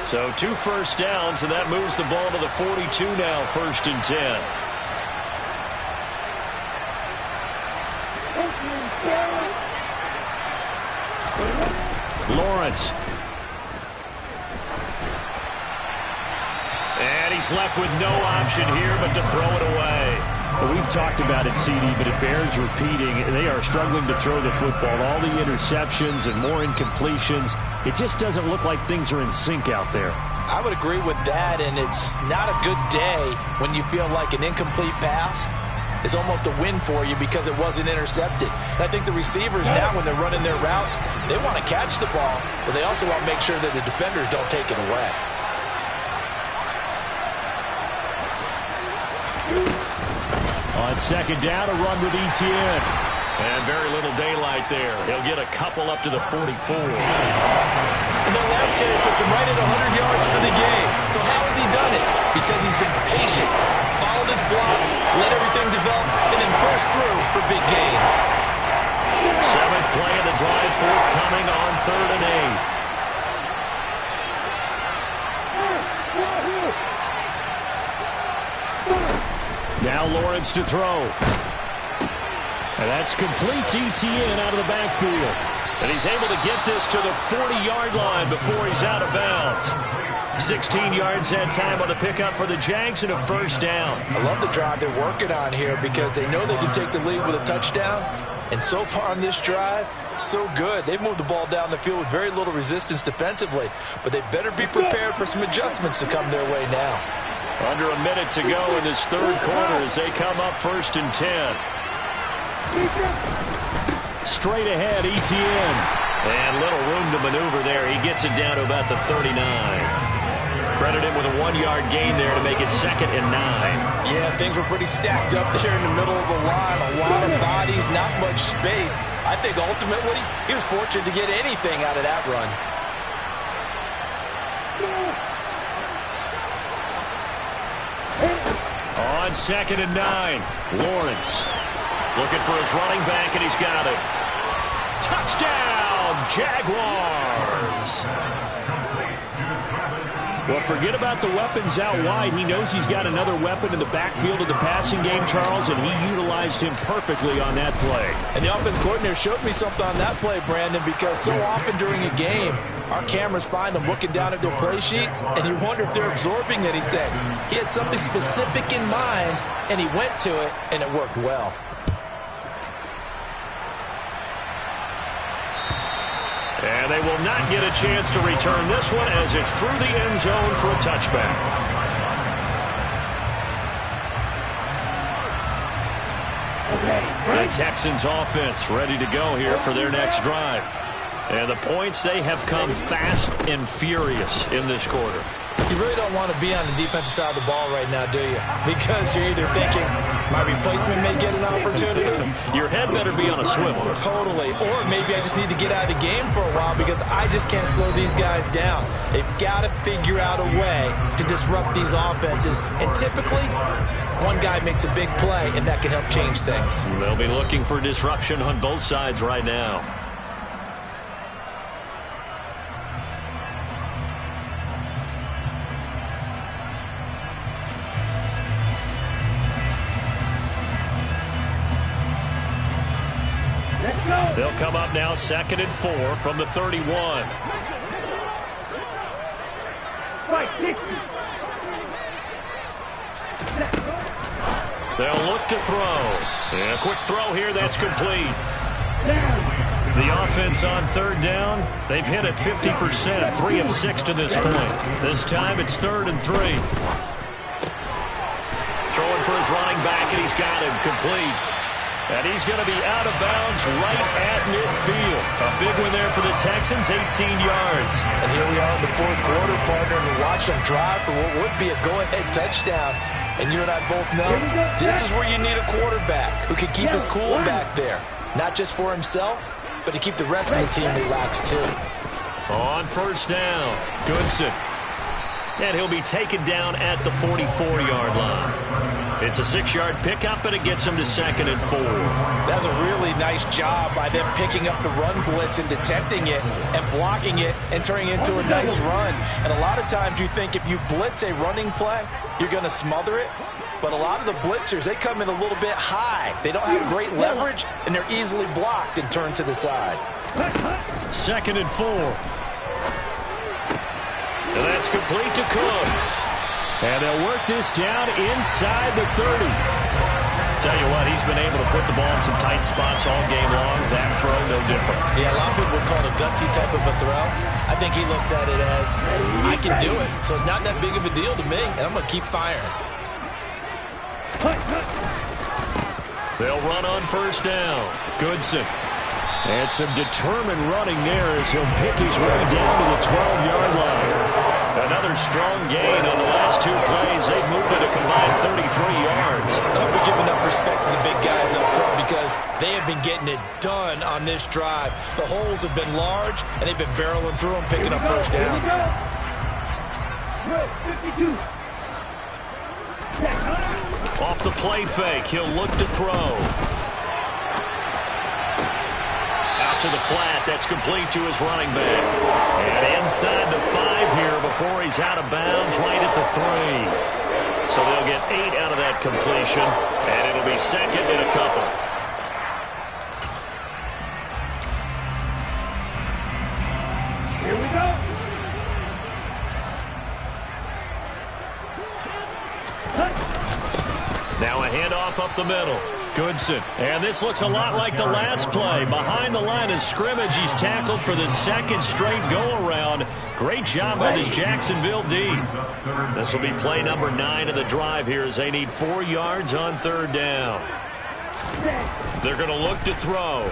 So 2 first downs, and that moves the ball to the 42 now, 1st and 10. Lawrence. And he's left with no option here but to throw it away. Well, we've talked about it, CD, but it bears repeating. They are struggling to throw the football. All the interceptions and more incompletions. It just doesn't look like things are in sync out there. I would agree with that, and it's not a good day when you feel like an incomplete pass is almost a win for you because it wasn't intercepted. And I think the receivers now, when they're running their routes, they want to catch the ball, but they also want to make sure that the defenders don't take it away. On second down, a run with Etienne. And very little daylight there. He'll get a couple up to the 44. And that last carry puts him right at 100 yards for the game. So how has he done it? Because he's been patient, followed his blocks, let everything develop, and then burst through for big gains. 7th play of the drive, forthcoming on 3rd and 8. Now Lawrence to throw. And that's complete to Etienne out of the backfield. And he's able to get this to the 40-yard line before he's out of bounds. 16 yards that time on the pickup for the Jags and a first down. I love the drive they're working on here because they know they can take the lead with a touchdown. And so far on this drive, so good. They've moved the ball down the field with very little resistance defensively. But they better be prepared for some adjustments to come their way now. Under a minute to go in this third quarter as they come up 1st and 10. Straight ahead, Etienne. And little room to maneuver there. He gets it down to about the 39. Credit him with a 1-yard gain there to make it 2nd and 9. Yeah, things were pretty stacked up there in the middle of the line. A lot of bodies, not much space. I think ultimately he was fortunate to get anything out of that run. On 2nd and 9, Lawrence looking for his running back, and he's got it. Touchdown, Jaguars! Well, forget about the weapons out wide. He knows he's got another weapon in the backfield of the passing game, Charles, and he utilized him perfectly on that play. And the offense coordinator showed me something on that play, Brandon, because so often during a game, our cameras find them looking down at their play sheets, and you wonder if they're absorbing anything. He had something specific in mind, and he went to it, and it worked well. And they will not get a chance to return this one as it's through the end zone for a touchback. The Texans offense ready to go here for their next drive. And the points, they have come fast and furious in this quarter. You really don't want to be on the defensive side of the ball right now, do you? Because you're either thinking, my replacement may get an opportunity. Your head better be on a swivel. Totally. Or maybe I just need to get out of the game for a while because I just can't slow these guys down. They've got to figure out a way to disrupt these offenses. And typically, one guy makes a big play, and that can help change things. They'll be looking for disruption on both sides right now. They'll come up now 2nd and 4 from the 31. They'll look to throw. And a quick throw here, that's complete. The offense on 3rd down, they've hit it 50%, 3 of 6 to this point. This time it's 3rd and 3. Throwing for his running back, and he's got him complete. And he's going to be out of bounds right at midfield. A big one there for the Texans, 18 yards. And here we are in the 4th quarter, partner, and we watch them drive for what would be a go-ahead touchdown. And you and I both know this is where you need a quarterback who can keep his cool back there. Not just for himself, but to keep the rest of the team relaxed too. On 1st down, Goodson. And he'll be taken down at the 44-yard line. It's a 6-yard pickup, and it gets him to 2nd and 4. That's a really nice job by them picking up the run blitz and detecting it and blocking it and turning it into a nice run. And a lot of times you think if you blitz a running play, you're going to smother it. But a lot of the blitzers, they come in a little bit high. They don't have great leverage, and they're easily blocked and turned to the side. 2nd and 4. And that's complete to Cooks. And they'll work this down inside the 30. Tell you what, he's been able to put the ball in some tight spots all game long. That throw, no different. Yeah, a lot of people would call it a gutsy type of a throw. I think he looks at it as, I can do it, so it's not that big of a deal to me, and I'm going to keep firing. They'll run on first down. Goodson. And some determined running there as he'll pick his way down to the 12-yard line. Another strong gain on the last two plays. They've moved it a combined 33 yards. I hope we give enough respect to the big guys up front because they have been getting it done on this drive. The holes have been large, and they've been barreling through them, picking up first downs. 52. Off the play fake, he'll look to throw. To the flat, that's complete to his running back. And inside the 5 here before he's out of bounds, right at the 3. So they'll get 8 out of that completion, and it'll be second and a couple. Here we go. Now a handoff up the middle. Goodson. And this looks a lot like the last play. Behind the line of scrimmage, he's tackled for the second straight go-around. Great job by this Jacksonville D. This will be play number 9 of the drive here as they need 4 yards on third down. They're going to look to throw.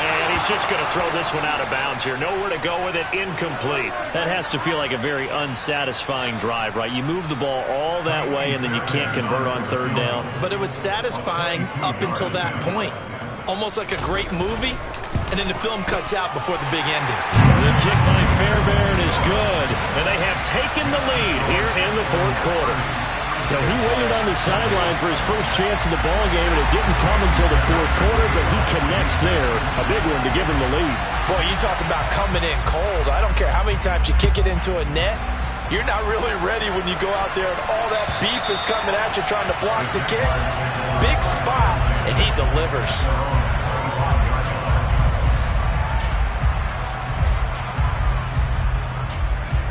And he's just going to throw this one out of bounds here. Nowhere to go with it. Incomplete. That has to feel like a very unsatisfying drive, right? You move the ball all that way, and then you can't convert on third down. But it was satisfying up until that point. Almost like a great movie, and then the film cuts out before the big ending. The kick by Fairbairn is good, and they have taken the lead here in the fourth quarter. So he waited on the sideline for his first chance in the ball game, and it didn't come until the fourth quarter, but he connects there. A big one to give him the lead. Boy, you talk about coming in cold. I don't care how many times you kick it into a net. You're not really ready when you go out there and all that beef is coming at you trying to block the kick. Big spot, and he delivers.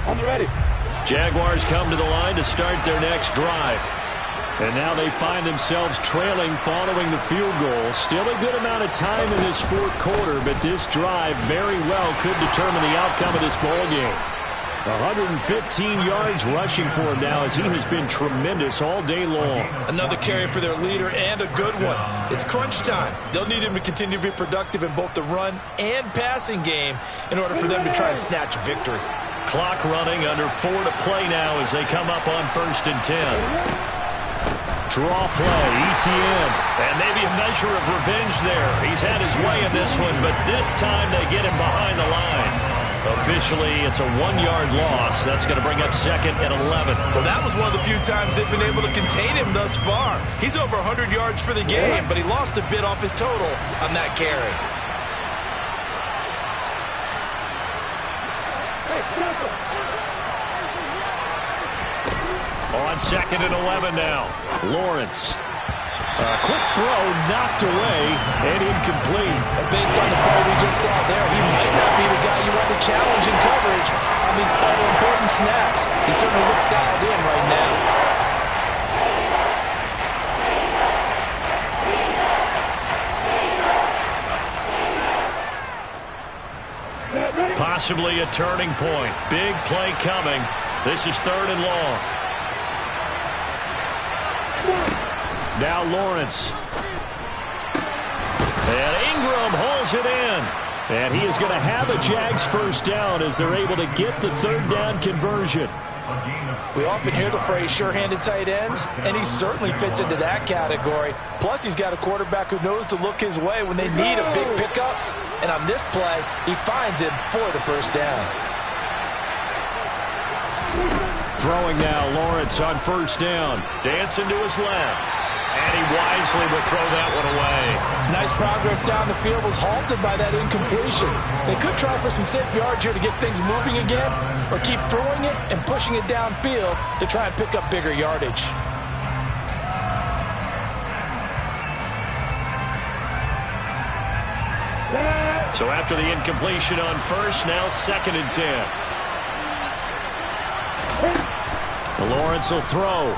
On the ready. Jaguars come to the line to start their next drive. And now they find themselves trailing following the field goal. Still a good amount of time in this fourth quarter, but this drive very well could determine the outcome of this ball game. 115 yards rushing for him now as he has been tremendous all day long. Another carry for their leader and a good one. It's crunch time. They'll need him to continue to be productive in both the run and passing game in order for them to try and snatch a victory. Clock running, under 4 to play now as they come up on 1st and 10. Draw play, ETN. And maybe a measure of revenge there. He's had his way in this one, but this time they get him behind the line. Officially, it's a 1-yard loss. That's going to bring up 2nd and 11. Well, that was one of the few times they've been able to contain him thus far. He's over 100 yards for the game, but he lost a bit off his total on that carry. On 2nd and 11 now. Lawrence. Quick throw, knocked away, and incomplete. Based on the play we just saw there, he might not be the guy you want to challenge in coverage on these all-important snaps. He certainly looks dialed in right now. Possibly a turning point. Big play coming. This is 3rd and long. Now Lawrence. And Ingram holds it in. And he is going to have a Jags first down as they're able to get the 3rd down conversion. We often hear the phrase sure-handed tight ends, and he certainly fits into that category. Plus, he's got a quarterback who knows to look his way when they need a big pickup. And on this play, he finds him for the first down. Throwing now, Lawrence on 1st down. Dancing to his left. And he wisely will throw that one away. Nice progress down the field, was halted by that incompletion. They could try for some safe yards here to get things moving again, or keep throwing it and pushing it downfield to try and pick up bigger yardage. So after the incompletion on 1st, now 2nd and 10. Lawrence will throw.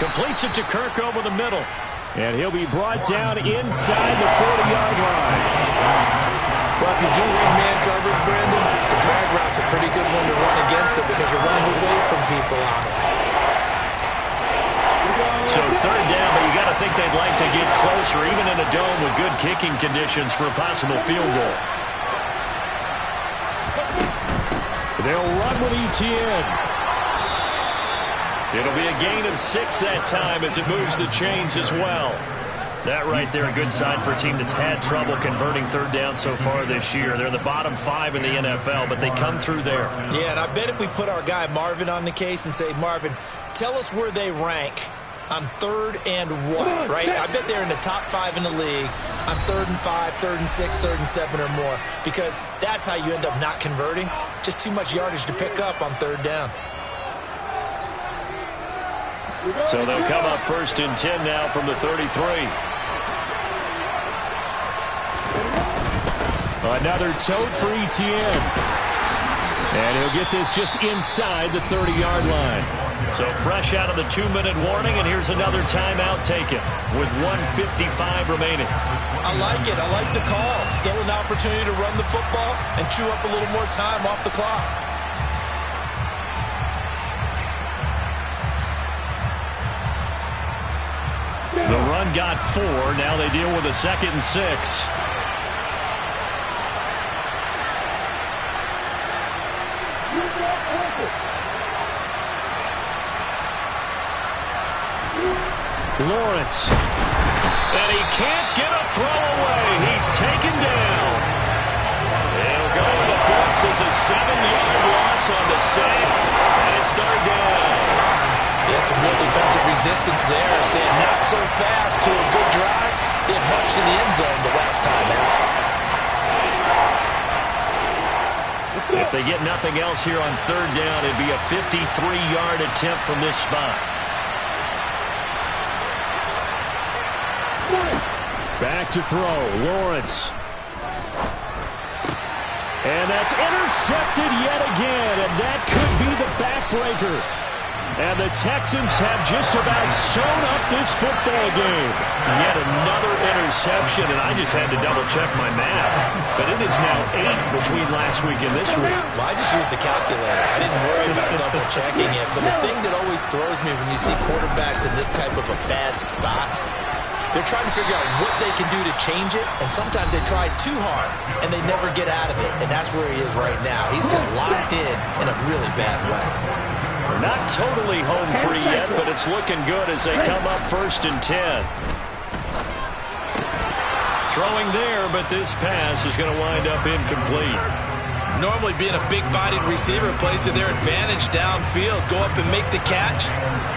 Completes it to Kirk over the middle. And he'll be brought down inside the 40-yard line. Well, if you do read man coverage, Brandon, the drag route's a pretty good one to run against it because you're running away from people on it. So third down, but you got to think they'd like to get closer, even in a dome with good kicking conditions for a possible field goal. They'll run with Etienne. It'll be a gain of 6 that time as it moves the chains as well. That right there, a good sign for a team that's had trouble converting third down so far this year. They're the bottom 5 in the NFL, but they come through there. Yeah, and I bet if we put our guy Marvin on the case and say, Marvin, tell us where they rank on 3rd and what, right? I bet they're in the top 5 in the league on 3rd and 5, 3rd and 6, 3rd and 7 or more, because that's how you end up not converting. Just too much yardage to pick up on 3rd down. So they'll come up 1st and 10 now from the 33. Another tote for Etienne. And he'll get this just inside the 30-yard line. So fresh out of the 2-minute warning, and here's another timeout taken with 1:55 remaining. I like it. I like the call. Still an opportunity to run the football and chew up a little more time off the clock. The run got 4. Now they deal with a 2nd and 6. Lawrence. And he can't get a throw away. He's taken down. He'll go in the books as a 7-yard loss on the save. And it's 3rd down. Yeah, some real defensive resistance there. Saying not so fast to a good drive. It marched in the end zone the last time out. If they get nothing else here on 3rd down, it'd be a 53-yard attempt from this spot. Back to throw, Lawrence. And that's intercepted yet again, and that could be the backbreaker. And the Texans have just about sewn up this football game. Yet another interception, and I just had to double-check my math. But it is now 8 between last week and this week. Well, I just used a calculator. I didn't worry about double-checking it. But the thing that always throws me when you see quarterbacks in this type of a bad spot, they're trying to figure out what they can do to change it, and sometimes they try too hard, and they never get out of it. And that's where he is right now. He's just locked in a really bad way. They're not totally home free yet, but it's looking good as they come up 1st and 10. Throwing there, but this pass is going to wind up incomplete. Normally being a big-bodied receiver plays to their advantage downfield. Go up and make the catch,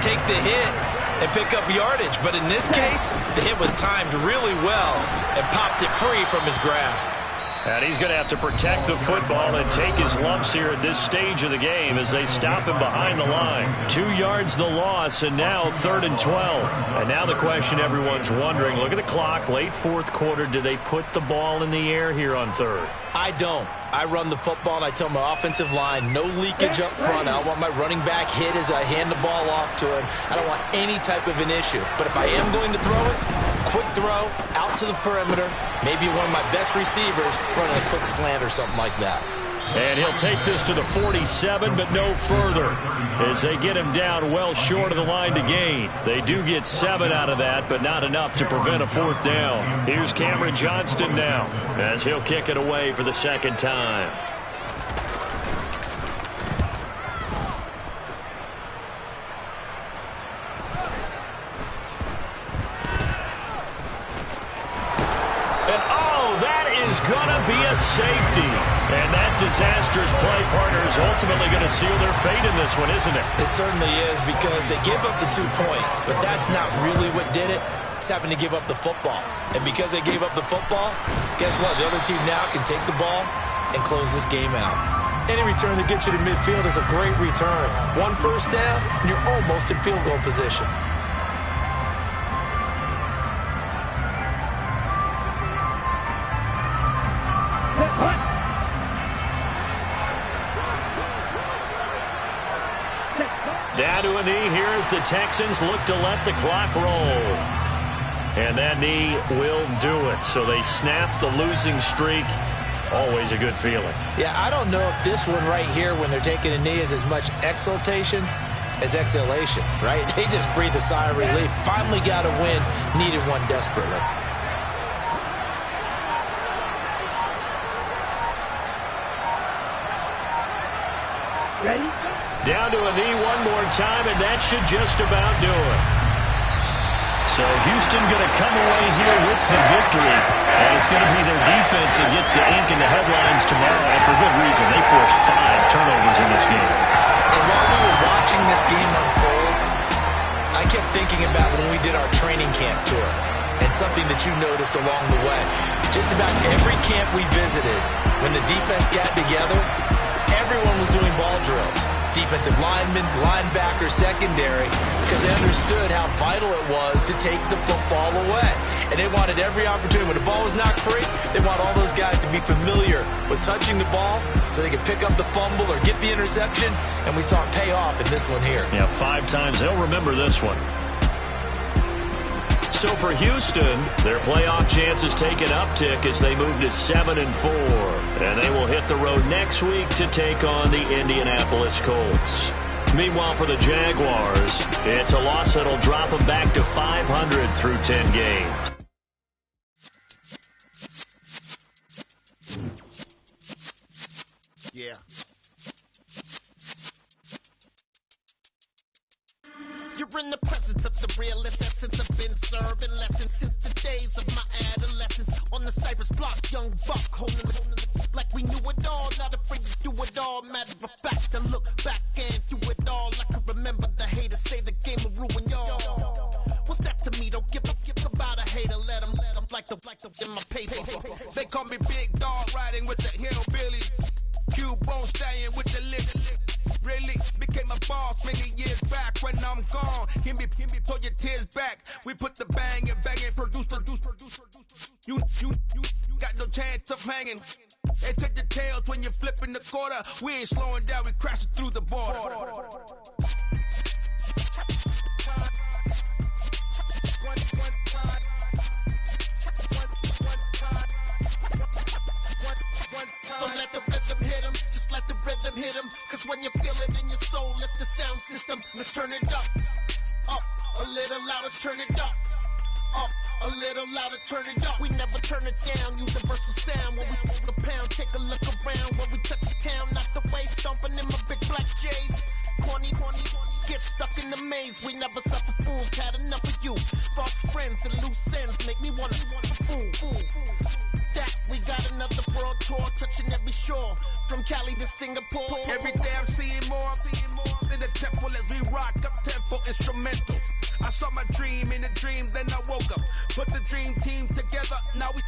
take the hit, and pick up yardage. But in this case, the hit was timed really well and popped it free from his grasp. And he's going to have to protect the football and take his lumps here at this stage of the game as they stop him behind the line. 2 yards the loss, and now 3rd and 12. And now the question everyone's wondering, look at the clock, late 4th quarter, do they put the ball in the air here on 3rd? I don't. I run the football, and I tell my offensive line, no leakage up front. I don't want my running back hit as I hand the ball off to him. I don't want any type of an issue. But if I am going to throw it, quick throw, out to the perimeter, maybe one of my best receivers running a quick slant or something like that. And he'll take this to the 47, but no further, as they get him down well short of the line to gain. They do get 7 out of that, but not enough to prevent a 4th down. Here's Cameron Johnston now, as he'll kick it away for the 2nd time. And oh, that is going to be a safety. And that disastrous play, partner, is ultimately going to seal their fate in this one, isn't it? It certainly is, because they gave up the 2 points, but that's not really what did it. It's having to give up the football. And because they gave up the football, guess what? The other team now can take the ball and close this game out. Any return that gets you to midfield is a great return. 1 first down, and you're almost in field goal position. Down to a knee here as the Texans look to let the clock roll. And that knee will do it. So they snap the losing streak. Always a good feeling. Yeah, I don't know if this one right here when they're taking a knee is as much exultation as exhalation, right? They just breathe a sigh of relief. Finally got a win. Needed one desperately. Ready? Down to a knee one more time, and that should just about do it. So Houston going to come away here with the victory, and it's going to be their defense that gets the ink in the headlines tomorrow, and for good reason. They forced 5 turnovers in this game. And while we were watching this game unfold, I kept thinking about when we did our training camp tour, and something that you noticed along the way. Just about every camp we visited, when the defense got together, everyone was doing ball drills. Defensive linemen, linebackers, secondary, because they understood how vital it was to take the football away. And they wanted every opportunity. When the ball was knocked free, they want all those guys to be familiar with touching the ball so they could pick up the fumble or get the interception. And we saw it pay off in this one here. Yeah, 5 times. They'll remember this one. So for Houston, their playoff chances take an uptick as they move to 7-4. And they will hit the road next week to take on the Indianapolis Colts. Meanwhile, for the Jaguars, it's a loss that'll drop them back to 500 through 10 games. Yeah. You're in the presence of the realest essence. I've been serving lessons since the days of my adolescence. On the Cypress block, young buck holding it like we knew it all. Not afraid to do it all. Matter of fact, I look back and do it all. I can remember the haters say the game will ruin y'all. What's that to me? Don't give about a hater. Let them like the in my paper. They call me Big Dog, riding with the hillbillies. Q-Bone staying with the lick. Really became a boss many years back. When I'm gone, can be pull your tears back. We put the bang and produce. You got no chance of hanging. They take your tails when you're flipping the quarter. We ain't slowing down, we crashing through the border. So let the rhythm hit him, just let the rhythm hit him. Cause when you feel it in your soul, lift the sound system. Now turn it up a little louder, turn it up a little louder, turn it up. We never turn it down, universal sound. When we move the pound, take a look around. When we touch the town, not the way, stomping in my big black J's. Corny, get stuck in the maze. We never suffer fools, had enough of you. False friends and loose ends make me wanna fool. That we got another world tour, touching every shore, from Cali to Singapore. Every day I'm seeing more in the temple as we rock up tempo instrumentals. I saw my dream in a dream, then I woke up. Put the dream team together, now we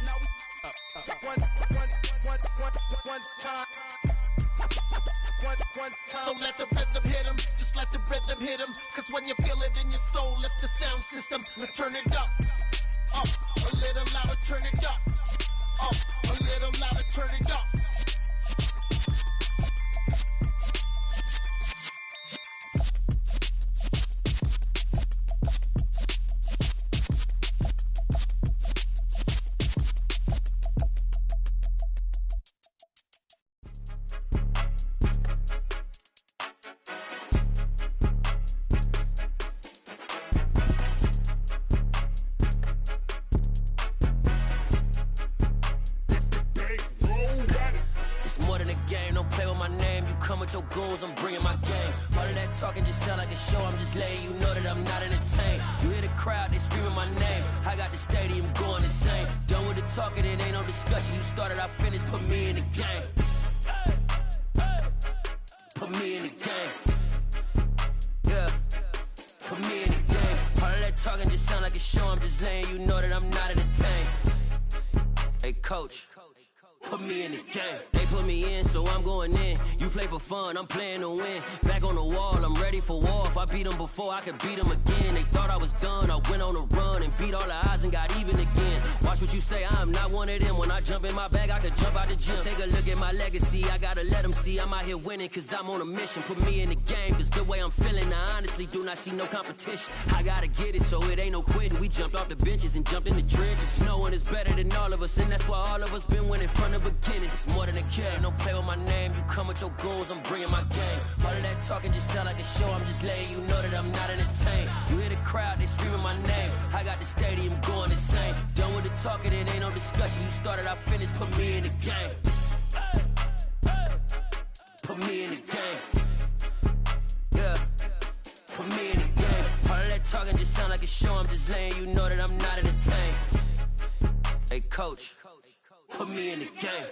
one time. So let the rhythm hit him, just let the rhythm hit him. Cause when you feel it in your soul, lift the sound system. Now turn it up a little louder, turn it up a little louder, turn it up. Your goals, I'm bringing my game. All of that talking just sound like a show. I'm just letting you know that I'm not entertained. You hear the crowd, they screaming my name. I got the stadium going insane. Done with the talking, it ain't no discussion. You started, I finished, put me in the game. Put me in the game. Yeah, put me in the game. All of that talking just sound like a show. I'm just letting you know that I'm not entertained. Hey, coach, put me in the game. They put me in, so I'm going in. You play for fun, I'm playing to win. Back on the wall, I'm ready for war. If I beat them before, I could beat them again. They thought I was done, I went on a run and beat all the odds and got even again. Watch what you say, I'm not one of them. When I jump in my bag, I could jump out the gym. Take a look at my legacy, I gotta let them see I'm out here winning, cause I'm on a mission. Put me in the game, cause the way I'm feeling, I honestly do not see no competition. I gotta get it, so it ain't no quitting. We jumped off the benches and jumped in the trenches. No one is better than all of us, and that's why all of us been winning from the beginning. It's more than a care, don't play with my name. You come with your goons, I'm bringing my game. All of that talking just sound like a show, I'm just letting you know that I'm not entertained. You hear the crowd, they screaming my name. I got the stadium going insane. Done with the talking, it ain't no discussion. You started, I finished, put me in the game. Put me in the game. Yeah, put me in the game. All of that talking just sound like a show, I'm just letting you know that I'm not entertained. Hey coach, put me in the game.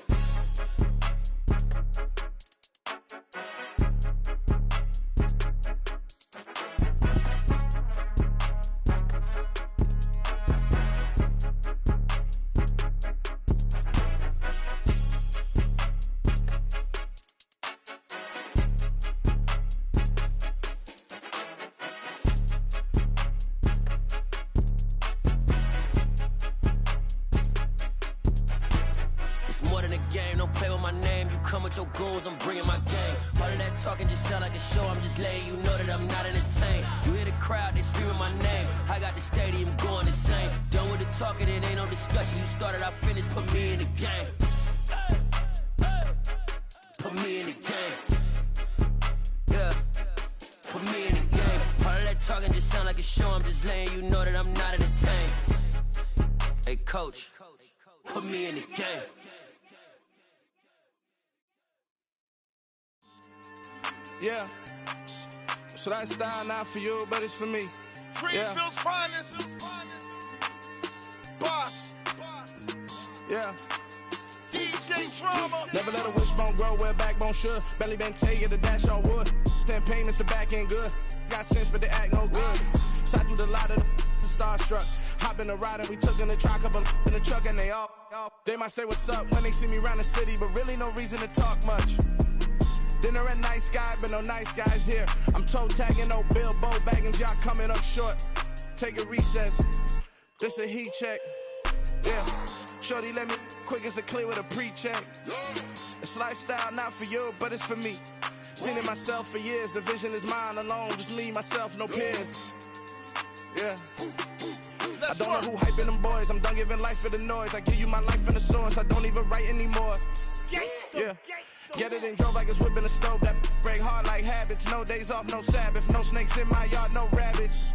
Your goals, I'm bringing my game. All of that talking just sound like a show, I'm just letting you know that I'm not entertained. You hear the crowd, they screaming my name. I got the stadium going insane. Done with the talking, it ain't no discussion. You started, I finished, put me in the game. Put me in the game. Yeah, put me in the game. All of that talking just sound like a show, I'm just letting you know that I'm not entertained. Hey coach, put me in the game. Yeah, so that style not for you, but it's for me. Greenfield's finest. Boss. Yeah. DJ Drama. Never let a wishbone grow where backbone should. Belly been taking the dash all wood. Stand payments, the back end good. Got sense, but they act no good. Shot through the lot of the starstruck. Hop in the ride and we took in the truck, couple in the truck, and they all. They might say what's up when they see me around the city, but really no reason to talk much. Dinner at nice guy, but no nice guys here. I'm toe tagging, no Bilbo baggins, y'all coming up short. Take a recess. This a heat check. Yeah. Shorty let me quick as a clear with a pre-check. It's lifestyle not for you, but it's for me. Seen it myself for years. The vision is mine alone. Just me, myself, no peers. Yeah. I don't know who hyping them boys. I'm done giving life for the noise. I give you my life in the source. I don't even write anymore. Yeah. Get it and drove like it's whipping a stove. That break hard like habits. No days off, no Sabbath. No snakes in my yard, no rabbits.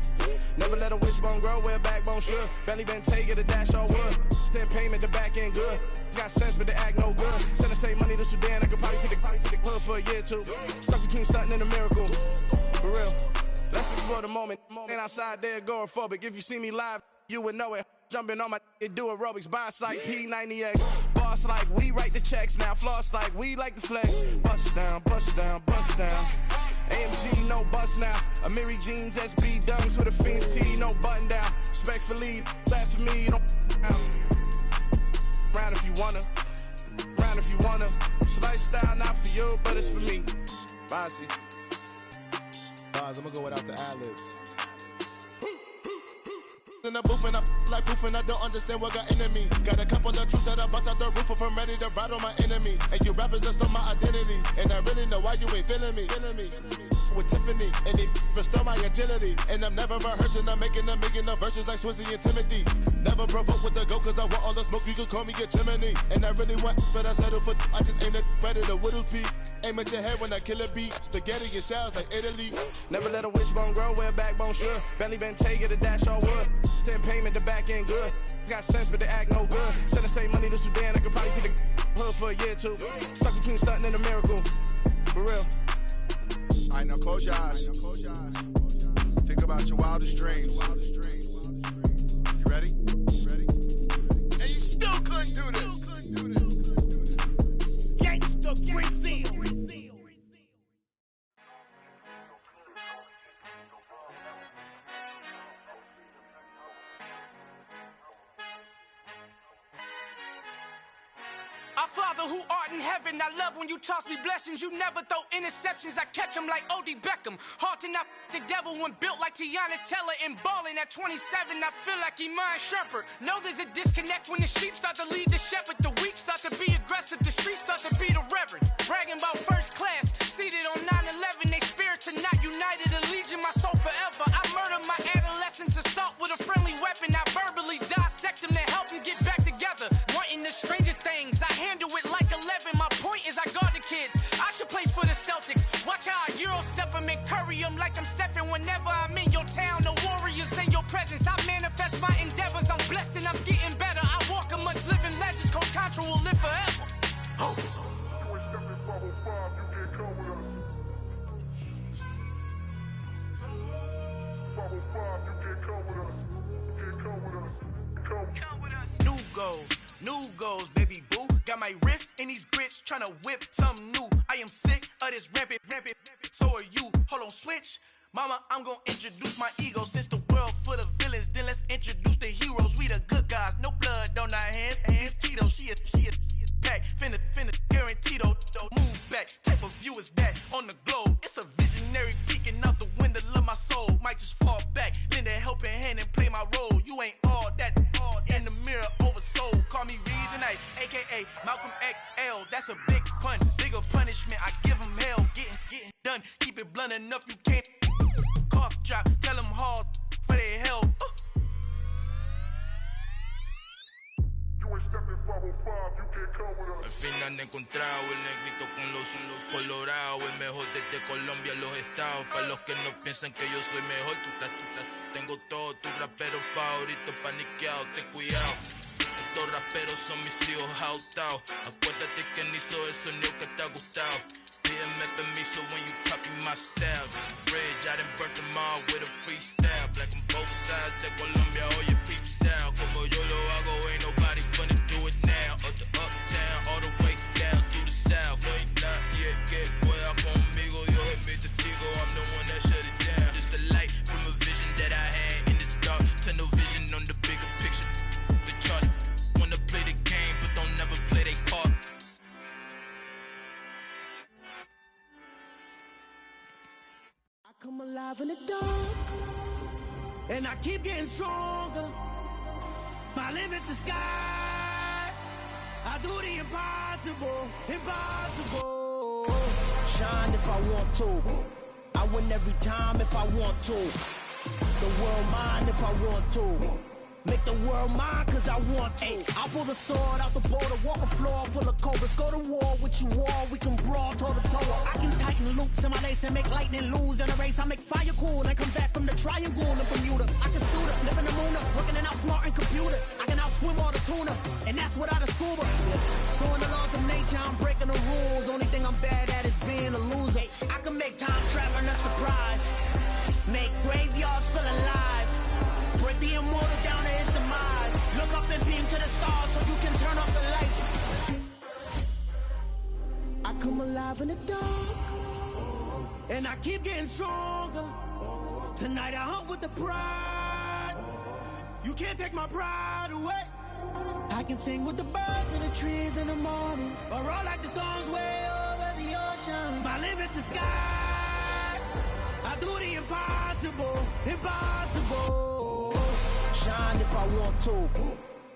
Never let a wishbone grow where backbone should. Belly been taking the dash all wood. Then payment, the back end good. Got sense, but they act no good. Send the same money to Sudan. I could probably take the hood for a year or two. Stuck between stunting and a miracle. For real. Let's explore the moment. Ain't outside there agoraphobic. If you see me live, you would know it. Jumping on my do aerobics, boss like P90X. Boss like we write the checks now. Floss like we like the flex. Bust down, bust down, bust down. AMG, no bust now. Amiri jeans, SB dunks with a Fiends T, no button down. Respectfully, that's for me, you don't round if you wanna. Round if you wanna. It's lifestyle not for you, but it's for me. Bossy. Bars, I'm gonna go without the ad-libs. In the booth and I like proof and I don't understand what got into me. Got a couple of truths that I bust out the roof if I'm ready to ride on my enemy. And you rappers just stole my identity, and I really know why you ain't feeling me. With Tiffany, and they restore my agility. And I'm never rehearsing, I'm making a million of verses like Swizzy and Timothy. Never provoke with the go, cause I want all the smoke, you can call me a chimney. And I really want, but I settle for, I just aim it ready to Whittles Peak. Aim at your head when I kill a beat. Spaghetti and shells like Italy. Never let a wishbone grow where backbone should. Belly been taking the dash all wood. Send payment, the back end good. Got sense, but they act no good. Send the same money to Sudan, I could probably take the hood for a year or two. Stuck between stunting and a miracle. For real. Alright, now close your eyes. Think about your wildest dreams. You ready? And you still couldn't do this. Gangsta Brazil. I Father who art in heaven, I love when you toss me blessings. You never throw interceptions, I catch them like O.D. Beckham. Hard to not the devil when built like Tiana Teller and balling at 27. I feel like Iman Shumpert. Know there's a disconnect when the sheep start to lead the shepherd. The weak start to be aggressive, the streets start to be the reverend. Bragging about first class, seated on 9/11. They spirits are not united, a legion, my soul forever. I murdered my adolescence, assault with a friendly weapon. I verbally dissect them to help them get back together. Wanting the stranger things, I handle it like 11. My point is I guard the kids. I should play for the Celtics. Watch how I Euro step them and curry them like I'm stepping. Whenever I'm in your town, the Warriors in your presence. I manifest my endeavors. I'm blessed and I'm getting better. I walk amongst living legends. Coach Contra will live forever. Oh. New goals, baby boo. Got my wrist in these grits, tryna whip something new. I am sick of this rampant. So are you. Hold on, switch. Mama, I'm gonna introduce my ego. Since the world full of villains, then let's introduce the heroes. We the good guys, no blood on our hands. Hands Tito, she a pack. Finna guarantee though. Move back. Type of view is that on the globe? It's a visionary peeking out the window of my soul. Might just fall back, lend a helping hand and play my role. You ain't all that in the mirror oversold. Call me Reason A, aka Malcolm XL. That's a big pun, bigger punishment. I give him hell, getting done. Keep it blunt enough, you can't cough drop. Tell them hard for their health. Al fin han encontrado el negrito con los colorados, el mejor desde Colombia, los estados. Para los que no piensan que yo soy mejor, tengo todos tus raperos favoritos paniqueados, ten cuidado. Estos raperos son mis hijos jautados. Acuérdate que ni hizo el sonido que te ha gustado. Pídeme permiso when you copy my style. This bridge, I done burnt them all with a freestyle. Black on both sides de Colombia, oye peep style. Como yo lo hago, ain't nobody finna do it now. Up the uptown, all the way down through the south. No hay nadie que pueda conmigo, Dios es mi testigo. I'm the one that shut it down. Just the light from a vision that I had in the dark. Tunnel vision on the bigger picture. The charts wanna play the game, but don't never play their part. Come alive in the dark, and I keep getting stronger. My limit's the sky. I do the impossible. Shine if I want to. I win every time if I want to. The world mine if I want to. Make the world mine cause I want to. I'll pull the sword out the border, walk a floor full of cobras. Go to war with you all, we can brawl toe to toe. I can tighten loops in my lace and make lightning lose in a race. I make fire cool and come back from the triangle in Bermuda. I can suit up, live in the moon up, working and outsmarting computers. I can outswim all the tuna, and that's without a scuba. So in the laws of nature, I'm breaking the rules. Only thing I'm bad at is being a loser. I can make time traveling a surprise. Make graveyards feel alive. Break the immortal down to his demise. Look up and beam to the stars so you can turn off the lights. I come alive in the dark, and I keep getting stronger. Tonight I hunt with the pride. You can't take my pride away. I can sing with the birds and the trees in the morning, or roll like the storms way over the ocean. My limit's the sky. I do the impossible. Shine if I want to.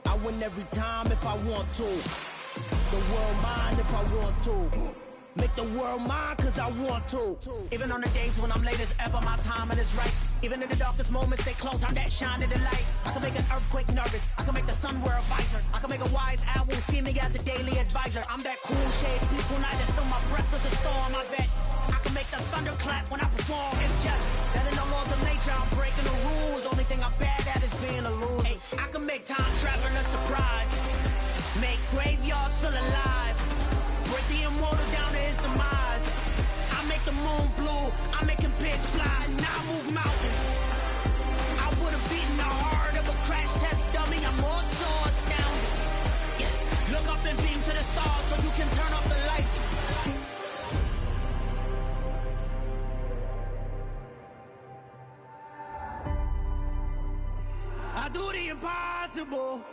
I win every time if I want to. The world mine if I want to. Make the world mine cause I want to. Even on the days when I'm late as ever, my timing is right. Even in the darkest moments, stay close, I'm that shining the light. I can make an earthquake nervous. I can make the sun wear a visor. I can make a wise owl see me as a daily advisor. I'm that cool shade, peaceful night, and still my breath is a storm, I bet. I can make the thunder clap when I perform. It's just that in the laws of nature, I'm breaking the rules. Only thing I'm bad at is being a loser. Hey, I can make time traveling a surprise. Make graveyards feel alive. Break the immortal down to his demise. I make the moon blue. I'm making pigs fly. Now I move mountains. I would have beaten the heart of a crash test dummy. I'm more so astounded. Yeah. Look up and beam to the stars so you can turn off the lights. I do the impossible.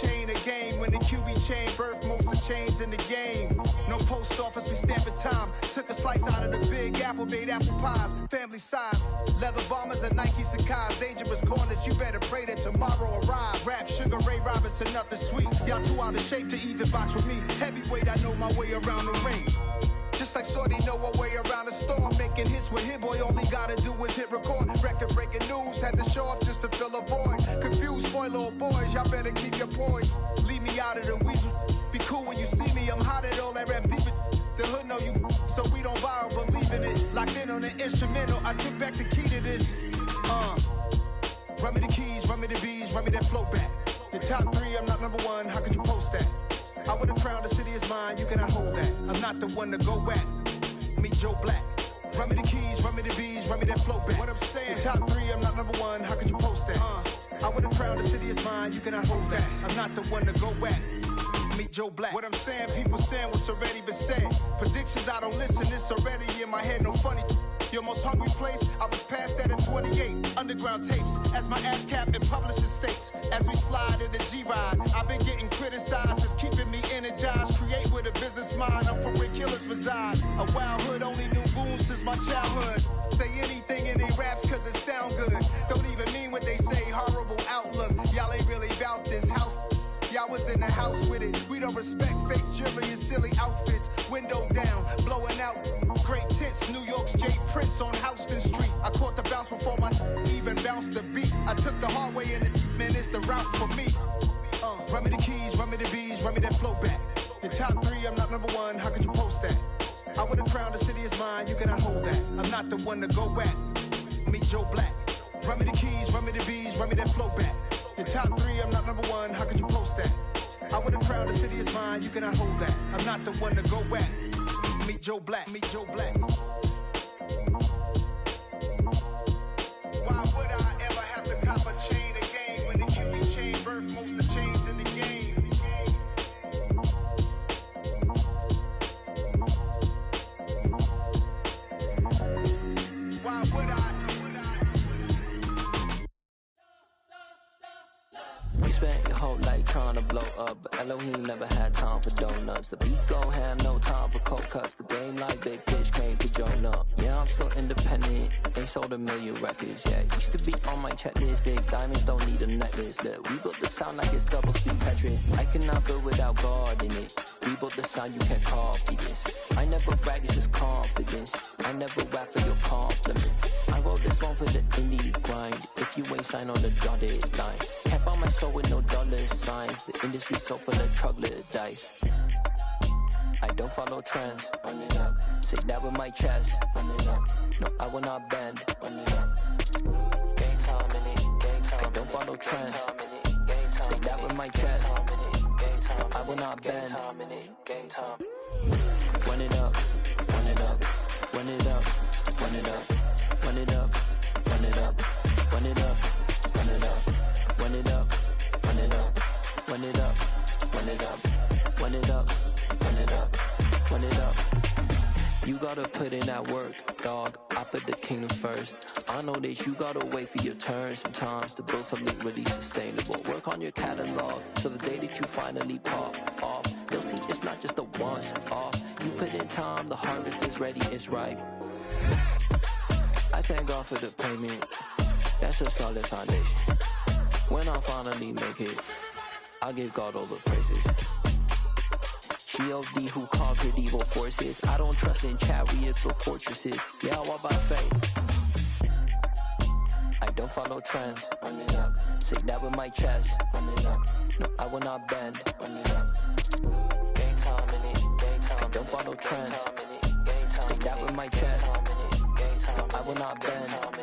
Chain a game when the QB chain birthed most of chains in the game. No post office, we stamping time. Took a slice out of the big apple, made apple pies, family size. Leather bombers and Nike Sacai's. Dangerous corners, you better pray that tomorrow arrives. Rap, Sugar Ray Robinson, nothing sweet. Y'all too out of shape to even box with me. Heavyweight, I know my way around the ring. Just like Shorty know her way around the storm. Making hits with Hit Boy, all he gotta do is hit record. Record-breaking news, had to show up just to fill a void. Confused, spoiled little boys, y'all better keep your poise. Leave me out of the weasel. Be cool when you see me, I'm hot at all that rap deep. The hood know you, so we don't borrow, believe in it. Locked in on the instrumental, I took back the key to this. Run me the keys, run me the bees, run me that flow back. Your top 3, I'm not number 1, how could you post that? I would've crowned the city is mine, you cannot hold that. I'm not the one to go back. Meet Joe Black. Run me the keys, run me the bees, run me that flow back. What I'm saying, top 3, I'm not number 1, how could you post that? I would've crowned the city is mine, you cannot hold that. I'm not the one to go back. Meet Joe Black. What I'm saying, people saying what's already been said. Predictions, I don't listen, it's already in my head, no funny. Your most hungry place, I was past that at 28. Underground tapes, as my ass cap in publishing states. As we slide in the G-Ride, I've been getting criticized, it's keeping me energized. Create with a business mind, I'm from where killers reside. A wild hood, only knew goons since my childhood. Say anything in they raps cause it sound good. Don't even mean what they say, horrible outlook. Y'all ain't really about this house. Y'all was in the house with it. We don't respect fake jewelry and silly outfits. Window down, blowing out great tits. New York's J. Prince on Houston Street. I caught the bounce before my even bounced the beat. I took the hard way in it, man, it's the route for me. Run me the keys, run me the bees, run me that flow back. Your top 3, I'm not number 1, how could you post that? I would've crowned the city is mine, you cannot hold that. I'm not the one to go back. Meet Joe Black. Run me the keys, run me the bees, run me that flow back. Your top 3, I'm not number 1, how could you post that? I would've crowned the city is mine, you cannot hold that. I'm not the one to go back. Meet Joe Black, meet Joe Black. Why would I ever have to cop a chain again when the QB chain birthed most of chains in the game? Why would I? You spent your whole life trying to blow up, but Elohim never had time for donuts. The beat go ham, no time for cold cuts. The game like big bitch came to join up. Yeah, I'm still independent, ain't sold a million records yet. Used to be on my checklist, big diamonds don't need a necklace. Look, we built the sound like it's double speed Tetris. I cannot build without God in it. We built the sound, you can't copy this. I never brag, it's just confidence. I never rap for your compliments. I wrote this one for the indie grind. If you ain't signed on the dotted line, can't buy my soul with no dollar signs. The industry so full of troglodytes. I don't follow trends. Run it up. Say that with my chest. Run it up. No, I will not bend. Run it up. Gang time in it. Gang time. I don't follow trends. Say that with my chest. No, I will not bend. Gang time. Run it up. Run it up. Run it up. Run it up. Run it up. Run it up. Run it up. Run it up. Run it up. Run it up. Run it up. Run it up. Run it up. Run it up. Run it up. You gotta put in that work, dog. I put the kingdom first. I know that you gotta wait for your turn sometimes to build something really sustainable. Work on your catalog so the day that you finally pop off, you'll see it's not just a once off. You put in time, the harvest is ready, it's ripe. I thank God for the payment. That's a solid foundation. When I finally make it, I give God all the praises. G.O.D. who conquered evil forces. I don't trust in chariots or fortresses. Yeah, I walk by faith. I don't follow trends. Run it up. Say that with my chest. Run it up. No, I will not bend. Run it up. Gang time in it. Gang time. I don't follow trends. Say that with my chest. No, I will not bend.